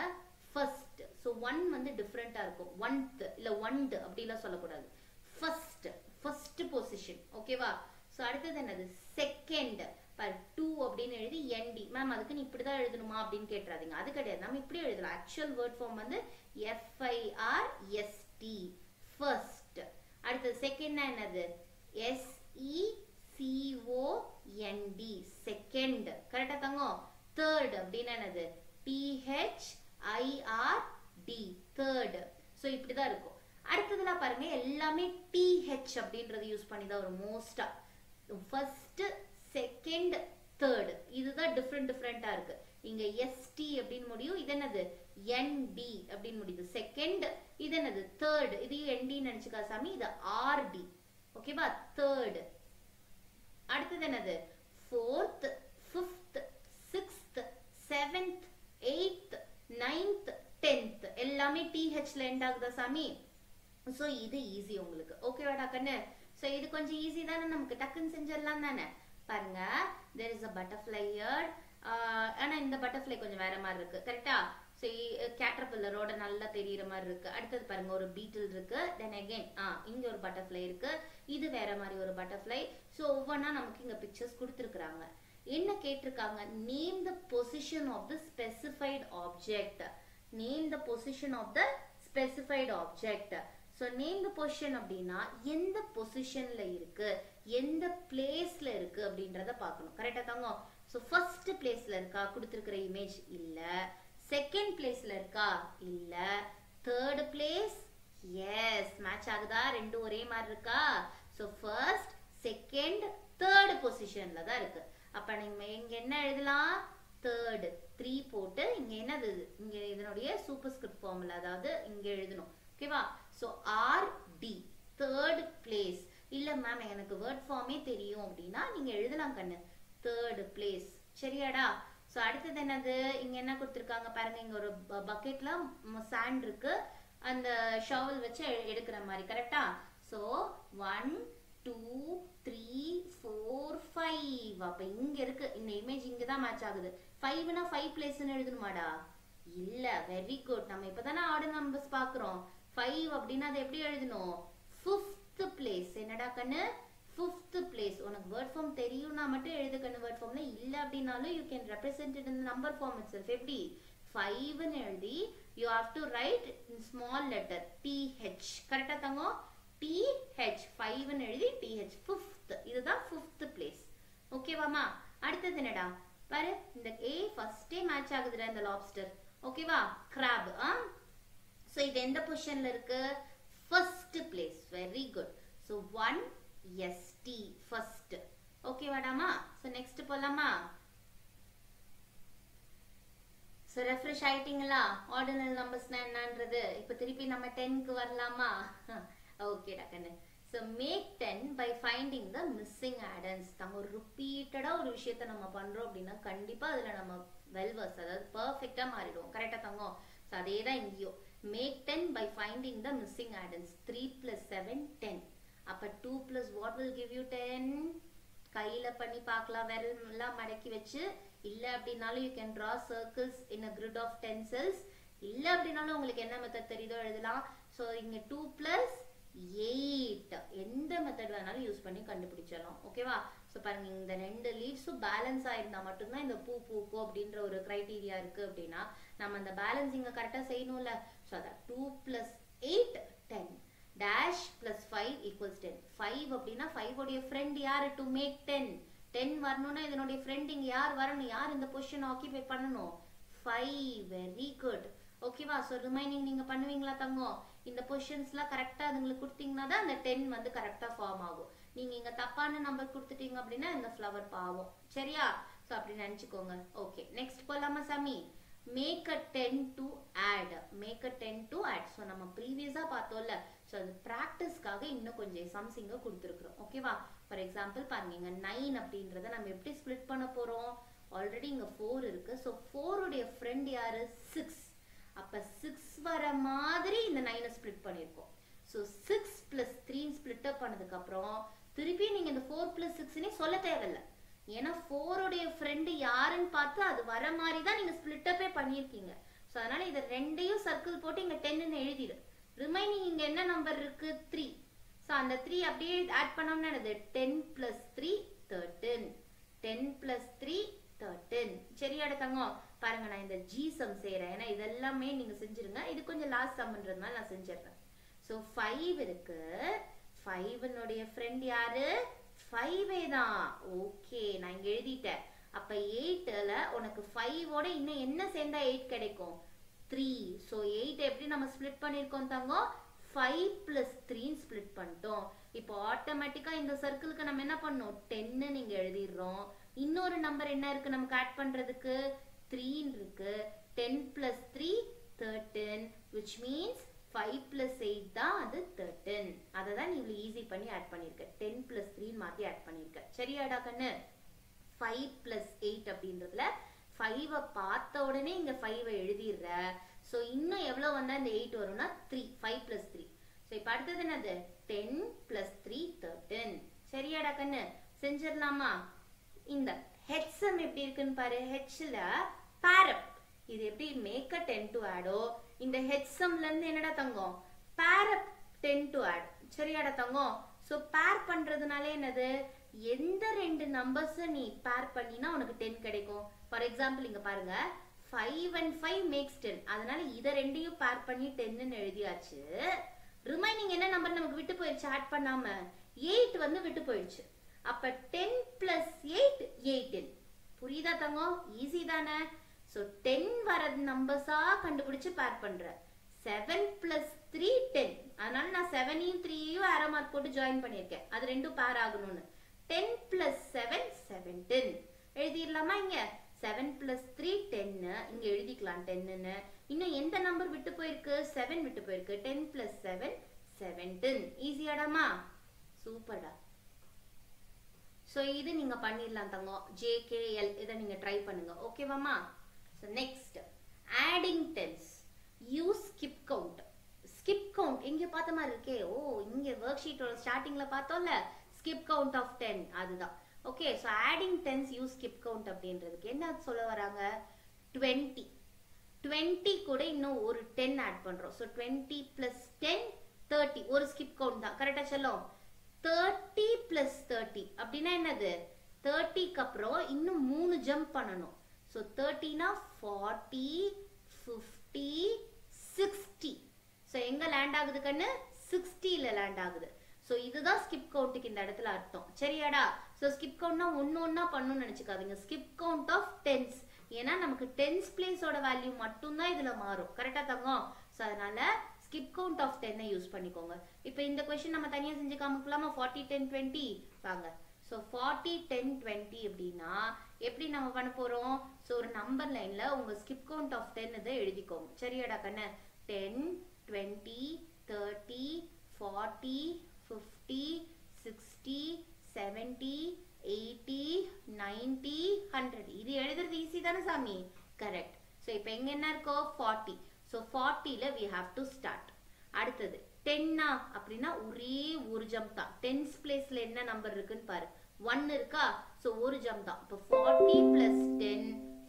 ஃபர்ஸ்ட். சோ 1 வந்து டிஃபரெண்டா இருக்கும். 1th இல்ல 1th அப்படிலாம் சொல்லக்கூடாது. First position. ஓகேவா? சோ அடுத்தது என்னது? செகண்ட். 2 அப்படின்னு எழுதி ND. மேம் அதுக்கு நீ இப்படிதான் எழுதணுமா அப்படின்னு கேட்டுறாதீங்க. அது கிடையாது, நம்ம இப்படி எழுதலாம். ஆக்சுவல் வேர்ட் ஃபார்ம் வந்து FIRST ஃபர்ஸ்ட். அடுத்தது செகண்ட் என்னது? SECOND second. கரெக்டா தங்கம்? தேர்ட் அப்படின்னு என்னது? THIRD third. சோ இப்படிதான் இருக்கும். அடுத்ததுல பாருங்க, எல்லாமே TH அப்படின்றது யூஸ் பண்ணி தான் வரும் மோஸ்டா. First, second, third. இதுதான் டிஃபரெண்டா இருக்கு. இங்க ST அப்படின்னு முடியும். இது என்னது? ND அப்படின்னு முடியுது. செகண்ட். இது என்னது? தேர்ட். இதையும் ND நினைச்சுக்கா சாமி. இது RD. ஓகேவா? தேர்ட். அடுத்தது என்னது? Fourth, fifth, sixth, seventh, eighth, ninth, 10th எல்லாமே THல எண்ட் ஆகுதா சாமி? சோ இது ஈஸி உங்களுக்கு. ஓகேவாடா கண்ணு? சோ இது கொஞ்சம் ஈஸி தானே, நமக்கு டக்குன்னு செஞ்சிடலாம் தானே? பாருங்க, there is a butterfly here. ஆனா இந்த பட்டர்ஃப்ளை கொஞ்சம் வேற மாதிரி இருக்கு. கரெக்டா? சோ கேட்டர்பில்லரோட நல்லா தெரியுற மாதிரி இருக்கு. அடுத்தது பாருங்க ஒரு பீட்டில் இருக்கு. தென் அகைன் இங்க ஒரு பட்டர்ஃப்ளை இருக்கு. இது வேற மாதிரி ஒரு பட்டர்ஃப்ளை. ஸோ ஒவ்வொன்றா நமக்கு இங்க பிக்சர்ஸ் கொடுத்துருக்காங்க. என்ன கேட்டிருக்காங்க? Name the position of the specified object. Name the position of the specified object. So name the position அப்படின்னா எந்த பொசிஷன்ல இருக்கு, எந்த பிளேஸ்ல இருக்கு அப்படின்றத பார்க்கணும். கரெக்டா தாங்க? ஸோ ஃபர்ஸ்ட் பிளேஸ்ல இருக்கா கொடுத்துருக்கிற இமேஜ்? இல்ல. செகண்ட் பிளேஸ்ல இருக்கா? இல்ல. Third place? எஸ். மேட்ச் ஆகுதா? ரெண்டும் ஒரே மாதிரி இருக்கா? ஸோ ஃபர்ஸ்ட், செகண்ட், தேர்ட் பொசிஷன்ல தான் இருக்கு. அப்ப நீங்க இங்க என்ன எழுதலாம்? தேர்ட் 3 போட்டு இங்க என்னது, இங்க இதனுடைய சூப்பர்ஸ்கிரிப்ட் ஃபார்முலா, அதாவது இங்க எழுதணும். ஓகேவா? So R D third place. இல்ல மேம் எனக்கு வேர்ட் ஃபார்மே தெரியும் அப்படின்னா நீங்க எழுதலாம் கண்ணு, தேர்ட் பிளேஸ். சரியாடா? ஸோ அடுத்தது என்னது, இங்க என்ன கொடுத்துருக்காங்க பாருங்க. இங்க ஒரு பக்கெட்ல சாண்ட் இருக்கு, அந்த ஷவல் வச்சு எடுக்கிற மாதிரி. கரெக்டா? ஸோ 1 2 3 4 5. அப்ப இங்க இருக்கு இந்த இமேஜ், இங்க தான் மேட்ச் ஆகுது. 5னா 5 பிளேஸ்னு எழுதணுமாடா? இல்ல. Very good. நம்ம இப்பதானே ஆர்டர் நம்பர்ஸ் பாக்குறோம். 5 அப்படின்னா அது எப்படி எழுதணும்? 5th place. என்னடா கண்ணு? 5th place. உனக்கு வேர்ட் ஃபார்ம் தெரியும்னா மட்டும் எழுது கண்ணு வேர்ட் ஃபார்ம்ல. இல்ல அப்படினாலும் you can represent it in the number form itself. எப்படி? 5 ன்னு எழுதி you have to write in small letter th. கரெக்டா தங்கோ? th 5 ன்னு எழுதி th 5th. இதுதான் 5th பிளேஸ். ஓகேவாமா? அடுத்தது என்னடா பாரு, இந்த a ஃபர்ஸ்டே மேட்ச் ஆகுதுடா இந்த லாப்ஸ்டர். ஓகேவா? கிராப். சோ இது எந்த பொசிஷன்ல இருக்கு? First place. Very good. So 1 st first. ஓகேவாடாமா? சோ நெக்ஸ்ட் போலாமா? சோ ரெஃப்ரெஷ் ஆயிட்டீங்களா? ஆர்டினல் நம்பர்ஸ்னா என்னன்றது. இப்போ திருப்பி நம்ம 10க்கு வரலாமா? ஓகேடா கண்ணு. So make 10 by finding the missing addends. நம்ம ரிப்பீட்டடா ஒரு விஷயத்தை நம்ம பண்றோம் அப்படின்னா கண்டிப்பா அதுல நம்ம வெல் வெர்ஸ், அதாவது பெர்ஃபெக்ட்டா மாறிடுவோம். கரெக்டா தங்கம்? சோ அதே தான் இங்கேயும். Make 10 by finding the missing addends. 3 plus 7 10. அப்ப 2 plus what will give you 10? கையில பண்ணி பார்க்கலாம், விரல்லாம் மடக்கி வச்சு. இல்ல அப்படினாலும் you can draw circles in a grid of 10 cells. இல்ல அப்படினாலும் உங்களுக்கு என்ன மெத்தட் தெரியுதோ எழுதலாம். சோ இங்க 2 plus 8 எந்த மெத்தட் வேணாலும் யூஸ் பண்ணி கண்டுபிடிச்சிடலாம். ஓகேவா? சோ பாருங்க, இந்த ரெண்டு லீவ்ஸும் பேலன்ஸ் ஆயிருந்தா மட்டும்தான் இந்த பூ பூக்கும் அப்படின்ற ஒரு கிரைட்டீரியா இருக்கு. அப்படின்னா நம்ம அந்த பேலன்சிங்க கரெக்டா செய்யணும்ல. சோ அதான் 2 plus 8 10 dash plus 5 equals 10. 5 அப்படின்னா 5 உடைய ஃப்ரெண்ட் யாரு? to make 10. 10 வரணும்னா இதனுடைய ஃப்ரெண்ட் இங்க யார் வரணும்? யார் இந்த பொசிஷன் ஆக்கிபை பண்ணணும்? 5. Very good. ஓகேவா? சோ ரிமைனிங் நீங்க பண்ணுவீங்களா தங்கம்? இந்த பொசிஷன்ஸ்லாம் கரெக்டா அதுங்களுக்கு கொடுத்தீங்கன்னா தான் அந்த 10 வந்து கரெக்டா ஃபார்ம் ஆகும். நீங்க இங்க தப்பான நம்பர் கொடுத்துட்டீங்க அப்படின்னா இந்த ஃப்ளவர் பாவம். சரியா? சோ அப்படி நினைச்சுக்கோங்க. ஓகே, நெக்ஸ்ட் போலாமா சாமி? Make a 10 to add. Make a 10 to add. So நம்ம ப்ரீவியஸா பார்த்தோம்ல. சோ அது பிராக்டிஸ்க்காக இன்னும் கொஞ்சம் சம்ஸ் இங்க கொடுத்துருக்கோம். ஓகேவா? ஃபார் எக்ஸாம்பிள் பாருங்க, இங்க 9 அப்படின்றத நம்ம எப்படி ஸ்ப்ளிட் பண்ண போறோம்? ஆல்ரெடி இங்க 4 இருக்கு. சோ 4 உடைய ஃப்ரெண்ட் யாரு? 6. அப்ப 6 வர மாதிரி இந்த 9 ஸ்ப்ளிட் பண்ணிருக்கோம். சோ 6 plus 3 ஸ்ப்ளிட் அப் பண்ணதுக்கு அப்புறம் திருப்பி நீங்க இந்த 4 plus 6 னே சொல்ல தேவையில்ல. ஏன்னா 4 உடைய ஃப்ரெண்ட் யாருன்னு பார்த்து அது வர மாதிரி தான் நீங்க ஸ்ப்ளிட் அப்பே பண்ணிருக்கீங்க. சோ அதனால இத ரெண்டையும் சர்க்கிள் போட்டு இங்க 10 ன்னு எழுதிடு. ரிமைனிங் இங்க என்ன நம்பர் இருக்கு? 3. சோ அந்த 3 அப்படியே ஆட் பண்ணோம்னா என்னது? 10 plus 3 13. 10 plus 3 13. சரியாட தங்கம்? பாருங்க, நான் இந்த ஜி சம் செய்யறேன். ஏன்னா இதெல்லாமே நீங்க செஞ்சிருங்க. இது கொஞ்சம் லாஸ்ட் சம்ன்றதுனால நான் செஞ்சிடுறேன். சோ 5 இருக்கு. 5 னுடைய ஃப்ரெண்ட் யாரு? 5 தான். ஓகே, நான் இங்க எழுதிட்டேன். அப்ப 8ல உனக்கு 5 ஓட இன்னும் என்ன சேர்ந்தா 8 கிடைக்கும்? 3. சோ 8 எப்படி நம்ம ஸ்ப்ளிட் பண்ணிருக்கோம் தங்கம்? 5 plus 3 ஸ்ப்ளிட் பண்ணிட்டோம். இப்போ ஆட்டோமேட்டிக்கா இந்த சர்க்கிளுக்கு நம்ம என்ன பண்ணோம்? 10 நீங்க எழுதிடுறோம். இன்னொரு நம்பர் என்ன இருக்கு நமக்கு ஆட் பண்றதுக்கு? 3 இருக்கு. 10 plus 3 13, which means 5 plus 8 தான் அது 13. அததான் நீ இவ்வளவு ஈஸி பண்ணி ஆட் பண்ணிருக்க. 10 plus 3 மாத்தி ஆட் பண்ணிருக்க. சரியாடா கண்ணு? 5 plus 8 அப்படின்றதுல 5 பார்த்த உடனே இங்க 5 எழுதிடுற. சோ இன்னும் எவ்வளவு வந்தா இந்த 8 வரும்னா 3. 5 plus 3. சோ இப்ப அடுத்தது என்னது? 10 plus 3 13. சரியாடா கண்ணு? செஞ்சிடலாமா? இந்த ஹெச் சம் எப்படி இருக்குன்னு பாரு. ஹெச்ல பேரப் இது எப்படி make a 10 to add ஓ இந்த HSUMல இருந்து என்னடா தங்கம் pair 10 to add சரியாடா தங்கம் சோ pair பண்றதுனால என்னது எந்த ரெண்டு நம்பர்ஸ் நீ pair பண்ணினா உனக்கு 10 கிடைக்கும் ஃபார் எக்ஸாம்பிள் இங்க பாருங்க 5 and 5 makes 10 அதனால இத ரெண்டையும் pair பண்ணி 10 ன்னு எழுதியாச்சு ரிமைனிங் என்ன நம்பர் நமக்கு விட்டு போயிடுச்சு ஆட் பண்ணாம 8 வந்து விட்டு போயிடுச்சு அப்ப 10 plus 8 18 புரியுதா தங்கம் ஈஸி தானே சோ 10 வர நம்பர்ஸா கண்டுபிடிச்சு பேர் பண்ற 7 plus 3 10 அதனால நான் 7 யும் 3 யும் arrow mark போட்டு ஜாயின் பண்ணிருக்கேன் அது ரெண்டும் பேர் ஆகணும்னு 10 plus 7 17 எழுதிரலாமா இங்க 7 plus 3 10 இங்க எழுதிக்கலாம் 10 ன்னு இன்னும் எந்த நம்பர் விட்டு போயிருக்கு 7 விட்டு போயிருக்கு 10 plus 7 17 ஈஸியாடாமா சூப்பர்டா சோ இது நீங்க பண்ணிரலாம் தங்கம் JKL இத நீங்க ட்ரை பண்ணுங்க ஓகேவாமா so next adding tens use skip count skip count இங்க பார்த்த மாதிரி இருக்கே ஓ இங்க வொர்க் ஷீட்டோட ஸ்டார்டிங்ல பார்த்தோம்ல skip count of 10 அதுதான் okay so adding tens use skip count அப்படின்றதுக்கு என்ன சொல்ல வராங்க 20 கூட இன்னும் ஒரு 10 ஆட் பண்றோம் சோ 20 plus 10 30 ஒரு skip count தான் கரெக்ட்டா சொல்லும் 30 plus 30 அப்படினா என்னது 30 க்கு அப்புறம் இன்னும் 3 ஜம்ப் பண்ணனும் சோ 30 னா 40 50 60 சோ எங்க லேண்ட் ஆகுது கண்ணு 60 ல லேண்ட் ஆகுது சோ இதுதான் skip countக்கு இந்த இடத்துல அர்த்தம் சரியாடா சோ skip countனா ஒண்ணா பண்ணனும்னு நினைச்சுக்காதீங்க skip count of tens ஏனா நமக்கு tens place ஓட வேல்யூ மட்டும் தான் இதுல மாறும் கரெக்ட்டா தங்கம் சோ அதனால skip count of 10 யூஸ் பண்ணிக்கோங்க இப்போ இந்த क्वेश्चन நம்ம தனியா செஞ்சு காமிக்கலாமா 40 10 20 வாங்க சோ 40 10 20 அப்படினா எப்படி நம்ம பண்ண போறோம் சோ ஒரு நம்பர் லைன்ல உங்க skip count of 10 இத எழுதிக்கோங்க சரியாடா கண்ணே 10 20 30 40 50 60 70 80 90 100 இது எழுதுறது ஈஸி தானே சாமி கரெக்ட் சோ இப்போ எங்க என்ன இருக்கோ 40 so 40 ல we have to start அடுத்தது 10 அப்படினா ஒரே ஒரு ஜம்ப் தான் 10s பிளேஸ்ல என்ன நம்பர் இருக்குன்னு பாரு 1 இருக்கா சோ ஒரு ஜம்ப் தான் அப்ப 40 plus 10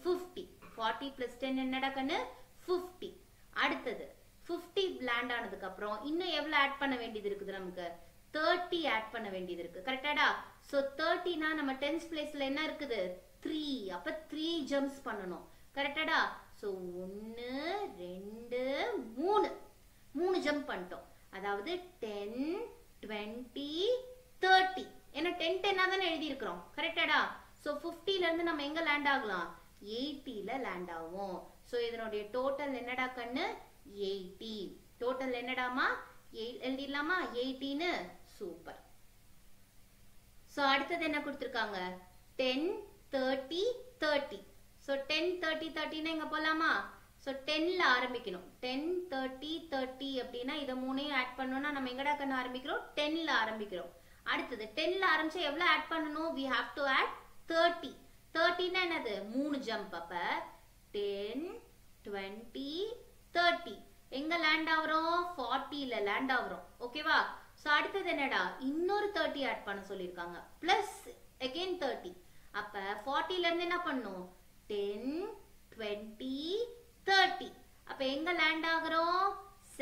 50 40 plus 10 என்னடா கண்ணு 50 அடுத்தது 50 லேண்ட் ஆனதுக்கு அப்புறம் இன்னும் எவ்வளவு ஆட் பண்ண வேண்டியது இருக்குது நமக்கு 30 ஆட் பண்ண வேண்டியது இருக்கு கரெக்டாடா சோ 30 னா நம்ம 10s பிளேஸ்ல என்ன இருக்குது 3 அப்ப 3 ஜம்ப்ஸ் பண்ணனும் கரெக்டாடா சோ 1 2 3 ஜம்ப் பண்ணிட்டோம் அதாவது 10 20 30 ஏன்னா 10 10 தான எழுதி இருக்கோம் கரெக்டாடா சோ 50 ல இருந்து நம்ம எங்க லேண்ட் ஆகலாம் 80 ல லேண்ட் ஆவோம் சோ இதனுடைய டோட்டல் என்னடா கண்ணு 80 டோட்டல் என்னடாமா எழுதிடலாமா 80 ன்னு சூப்பர் சோ அடுத்து என்ன கொடுத்திருக்காங்க 10 30 30 so 10 30 30 னா இங்க போலாமா so 10 ல ஆரம்பிக்கணும் 10 30 30 அப்படினா இத மூணையும் ஆட் பண்ணனும்னா நம்ம எங்கடா கண்ணு ஆரம்பிக்கிறோம் 10 ல ஆரம்பிக்கிறோம் அடுத்து 10 ல ஆரம்பிச்சா எவ்வளவு ஆட் பண்ணனும் we have to add 30 30 னா என்னது மூணு ஜம்ப் அப்ப 10 20 30 எங்க லேண்ட் ஆவறோம் 40 ல லேண்ட் ஆவறோம் ஓகேவா சோ அடுத்து என்னடா இன்னொரு 30 ஆட் பண்ண சொல்லிருக்காங்க பிளஸ் again 30 அப்ப 40 ல இருந்து என்ன பண்ணனும் 10 20 30 அப்ப எங்க லேண்ட் ஆகுறோம்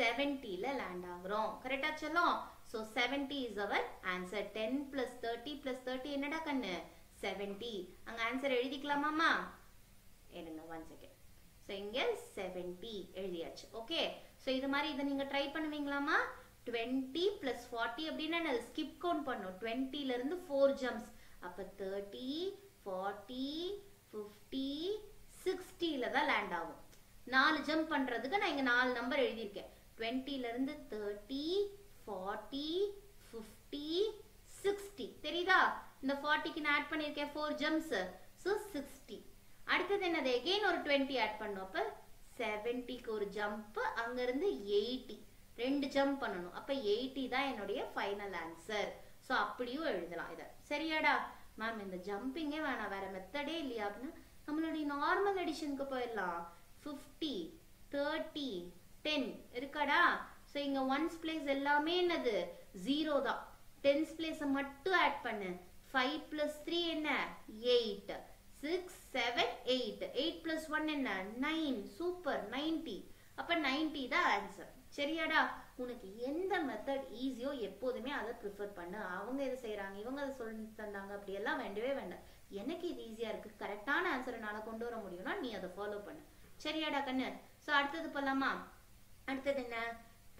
70 ல லேண்ட் ஆகுறோம் கரெக்ட்டா சொல்லும் so 70 is our answer 10 plus 30 plus 30 என்னடா கண்ணு 70 அங்க ஆன்சர் எழுதிக்கலாமாமா இருங்க 1 செகண்ட் so இங்க 70 எழுதியாச்சு ஓகே so இது மாதிரி இத நீங்க ட்ரை பண்ணுவீங்களாமா 20 plus 40 அப்படினா என்ன ஸ்கிப் கவுண்ட் பண்ணனும் 20 ல இருந்து 4 ஜம்ப்ஸ் அப்ப 30 40 50 60 ல தான் லேண்ட் ஆகும் 4 ஜம்ப் பண்றதுக்கு நான் இங்க 4 நம்பர் எழுதி இருக்கேன் 20 ல இருந்து 30 40 50 60 தெரியுதா இந்த 40 க்கு நான் ஆட் பண்ணிருக்கேன் 4 ஜம்ப்ஸ் சோ 60 அடுத்து என்னது again ஒரு 20 ஆட் பண்ணனும் அப்ப 70 க்கு ஒரு ஜம்ப் அங்க இருந்து 80 ரெண்டு ஜம்ப் பண்ணனும் அப்ப 80 தான் என்னோட ஃபைனல் ஆன்சர் சோ அப்படியும் எழுதலாம் இத சரியாடா மேம் இந்த ஜம்பிங்கே வேணா வேற மெத்தடே இல்லையா அப்படினா நம்மளுடைய நார்மல் எடிஷனுக்கு போயிடலாம் 50 30 10 இருக்காடா சோ இங்க 1s பிளேஸ் எல்லாமே என்னது 0 தான் 10s பிளேஸ் மட்டும் ஆட் பண்ணு 5 plus 3 என்ன 8 6 7 8 8 plus 1 என்ன 9 சூப்பர் 90 அப்ப 90 தான் ஆன்சர் சரியாடா உனக்கு எந்த மெத்தட் ஈஸியோ எப்போதுமே அதை ப்ரிஃபர் பண்ணு அவங்க எது செய்யறாங்க இவங்க அதை சொல்லி தந்தாங்க அப்படி எல்லாம் வேண்டவே வேண்டாம் எனக்கு இது ஈஸியா இருக்கு கரெக்டான ஆன்சரை நாளை கொண்டு வர முடியும்னா நீ அதை ஃபாலோ பண்ணு சரியாடா கண்ணு சோ அடுத்தது போலாமா அடுத்தது என்ன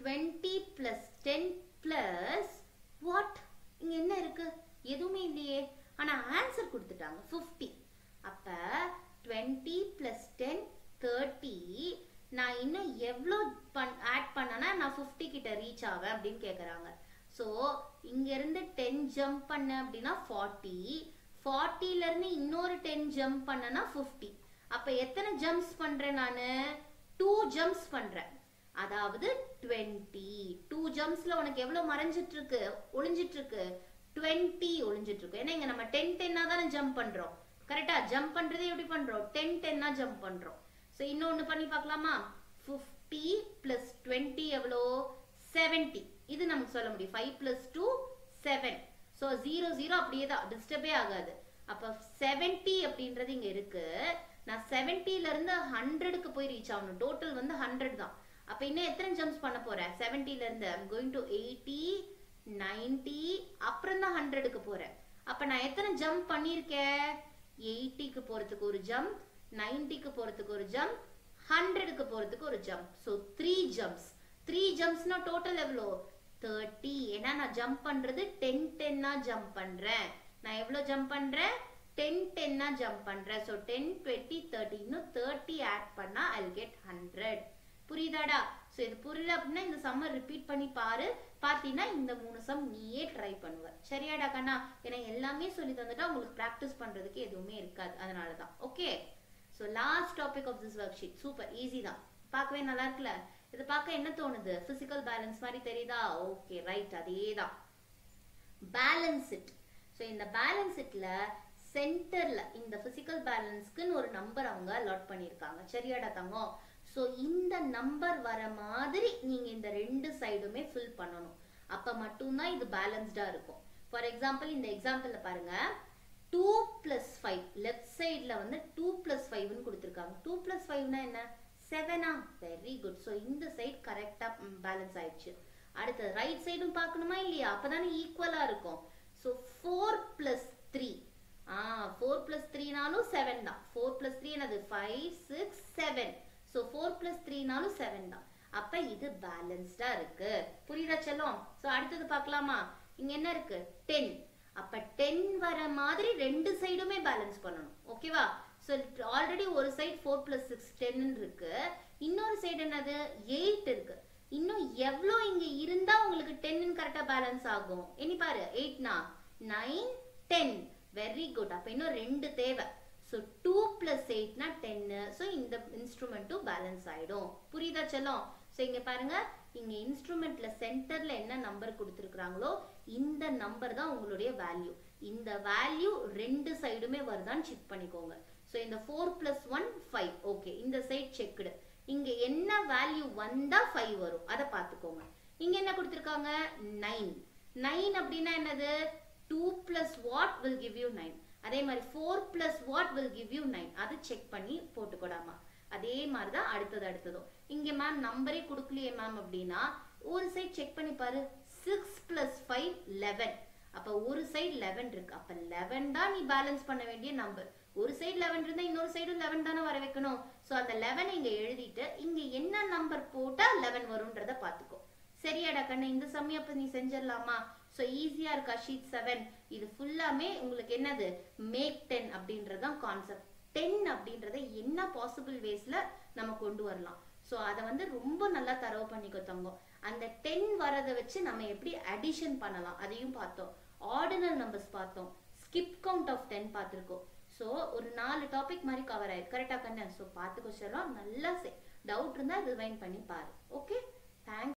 20 plus 10 plus what இங்க என்ன இருக்கு எதுவுமே இல்லையே ஆனா ஆன்சர் கொடுத்துட்டாங்க 50 அப்ப 20 plus 10 30 நான் இன்னும் எவ்வளோ ஆட் பண்ணனா நான் 50 கிட்ட ரீச் ஆவேன் அப்படின்னு கேக்குறாங்க சோ இங்க இருந்து 10 ஜம்ப் பண்ண அப்படின்னா 40 40ல இருந்து இன்னொரு 10 ஜம்ப் பண்ணனா 50 அப்ப எத்தனை ஜம்ப்ஸ் பண்றேன் நானு 2 ஜம்ப்ஸ் பண்றேன் அதாவது 20 2 ஜம்ப்ஸ்ல உனக்கு எவ்வளவு மறைஞ்சிட்டு இருக்கு ஒளிஞ்சிட்டு இருக்கு 20 ஒளிஞ்சிட்டு இருக்கு ஏன்னா இங்க நம்ம 10 10 தானே ஜம்ப் பண்றோம் கரெக்டா ஜம்ப் பண்றதே எப்படி பண்றோம் 10 10 ஜம்ப் பண்றோம் சோ இன்னொன்னு பண்ணி பார்க்கலாமா 50 plus 20 எவ்வளோ 70 இது நமக்கு சொல்ல முடியும் 5 plus 2 7 சோ 0 0 அப்படியே தான் டிஸ்டர்பே ஆகாது அப்ப 70 அப்படின்றது இங்க இருக்கு நான் 70ல இருந்து 100க்கு போய் ரீச் ஆகணும் டோட்டல் வந்து 100 தான் அப்ப இன்னும் எத்தனை ஜம்ப்ஸ் பண்ண போறேன் 70ல இருந்து I'm going to 80 90 அப்புறம் தான் 100க்கு போறேன் அப்ப நான் எத்தனை ஜம்ப் பண்ணிருக்கேன் 80க்கு போறதுக்கு ஒரு ஜம்ப் 90க்கு போறதுக்கு ஒரு ஜம்ப் 100க்கு போறதுக்கு ஒரு ஜம்ப் சோ 3 ஜம்ப்ஸ் 3 ஜம்ப்ஸ்னா டோட்டல் எவ்வளோ 30 ஏன்னா நான் ஜம்ப் பண்றது 10 10 ஜம்ப் பண்றேன் நான் எவ்வளவு ஜம்ப் பண்றேன் 10 10 ஜம்ப் பண்றேன் சோ 10 20 30 இன்னும் 30 ஆட் பண்ணா I'll get 100 புரியுதாடா சோ இது புரியல அப்படின்னா இந்த சம்ம ரிப்பீட் பண்ணி பாரு பாத்தீங்கன்னா இந்த 3 சம் நீயே ட்ரை பண்ணுவ சரியாடா கண்ணா ஏன்னா எல்லாமே சொல்லி தந்துட்டா உங்களுக்கு பிராக்டிஸ் பண்றதுக்கு எதுவுமே இருக்காது அதனாலதான் okay so last topic of this worksheet super easy தான் பார்க்கவே நல்லா இருக்குல்ல இது பார்க்க என்ன தோணுது பிசிக்கல் பேலன்ஸ் மாதிரி தெரியுதா ஓகே ரைட் அதேதான் பேலன்ஸ் இட் சோ இந்த பேலன்ஸ் இட்ல சென்டர்ல இந்த பிசிக்கல் பேலன்ஸ்க்குன்னு ஒரு நம்பர் அவங்க அலாட் பண்ணிருக்காங்க சரியாடா தங்கம் சோ இந்த நம்பர் வர மாதிரி நீங்க இந்த ரெண்டு சைடுமே ஃபில் பண்ணணும் அப்ப மட்டும்தான் இது பேலன்ஸ்டா இருக்கும் ஃபார் எக்ஸாம்பிள் இந்த எக்ஸாம்பிள்ல பாருங்க 2 plus 5 லெஃப்ட் சைடுல வந்து 2 plus 5 ன்னு கொடுத்திருக்காங்க 2 plus 5 னா என்ன 7 வெரி குட் சோ இந்த சைடு கரெக்ட்டா பேலன்ஸ் ஆயிடுச்சு அடுத்து ரைட் சைடும் பார்க்கணுமா இல்லையா அப்பதானே ஈக்குவலா இருக்கும் சோ 4 plus 3 4 plus 3 நாலும் 7 தான் 4 plus 3 என்னது 5 6 7 சோ 4 plus 3 நாலும் 7 தான் அப்ப இது பேலன்ஸ்டா இருக்கு புரியுதா செல்லம் சோ அடுத்தது பார்க்கலாமா இங்க என்ன இருக்கு 10 அப்ப 10 வர மாதிரி ரெண்டு சைடுமே பேலன்ஸ் பண்ணணும் ஓகேவா சோ ஆல்ரெடி ஒரு சைடு 4 plus 6 10 இருக்கு இன்னொரு சைடு என்னது 8 இருக்கு இன்னும் எவ்வளவு இங்க இருந்தா உங்களுக்கு 10 கரெக்டா பேலன்ஸ் ஆகும் இனி பாரு 8 னா 9 10 வெரி குட் அப்ப இன்னும் ரெண்டு தேவை சோ 2 plus 8 னா 10 சோ இந்த இன்ஸ்ட்ருமெண்ட்டும் பேலன்ஸ் ஆயிடும் புரியுதா செல்லம் சோ இங்க பாருங்க இங்க இன்ஸ்ட்ருமெண்ட்ல சென்டர்ல என்ன நம்பர் கொடுத்திருக்காங்களோ இந்த நம்பர் தான் உங்களுடைய வேல்யூ இந்த வேல்யூ ரெண்டு சைடுமே வருதான்னு செக் பண்ணிக்கோங்க சோ இந்த 4 plus 1 5 ஓகே இந்த சைடு செக்டு இங்க என்ன வேல்யூ வந்தா 5 வரும் அத பாத்துக்கோங்க இங்க என்ன கொடுத்திருக்காங்க 9 9 அப்படினா என்னது 2 plus what will give you 9 அதே மாதிரி 4 plus what will give you 9 அது செக் பண்ணி போட்டுக்கோடாமா அதே மாதிரி தான் அடுத்ததும் இங்க மேம் நம்பரே கொடுக்கலையே மேம் அப்படின்னா ஒரு சைடு செக் பண்ணி பாரு 6 plus 5 11 அப்ப ஒரு சைடு 11 இருக்கு அப்ப 11 தான் நீ பேலன்ஸ் பண்ண வேண்டிய நம்பர் ஒரு சைடு 11 இருந்தா இன்னொரு சைடு 11 தானே வர வைக்கணும் சோ அந்த 11 இங்க எழுதிட்டு இங்க என்ன நம்பர் போட்டா 11 வரும்ன்றத பாத்துக்கோ சரியாடா கண்ணு இந்த சமயம் அப்ப நீ செஞ்சிடலாமா சோ ஈஸியா இருக்கா ஷீட் 7 இது ஃபுல்லாமே உங்களுக்கு என்னது மேக் 10 அப்படின்றதான் கான்செப்ட் 10 அப்படின்றத என்ன பாசிபிள் வேஸ்ல நம்ம கொண்டு வரலாம் சோ அத வந்து ரொம்ப நல்லா தரவு பண்ணிக்கோ தங்கம் அந்த 10 வரத வச்சு நம்ம எப்படி அடிஷன் பண்ணலாம் அதையும் பார்த்தோம் ஆர்டினல் நம்பர்ஸ் பார்த்தோம் ஸ்கிப் கவுண்ட் ஆஃப் 10 பார்த்திருக்கோம் சோ ஒரு 4 டாபிக் மாதிரி கவர் ஆயிருக்கு கரெக்டா கண்ணு சோ பாத்துக்கோ சொல்றோம் நல்லா டவுட் இருந்தா ரிவைண்ட் பண்ணி பாரு ஓகே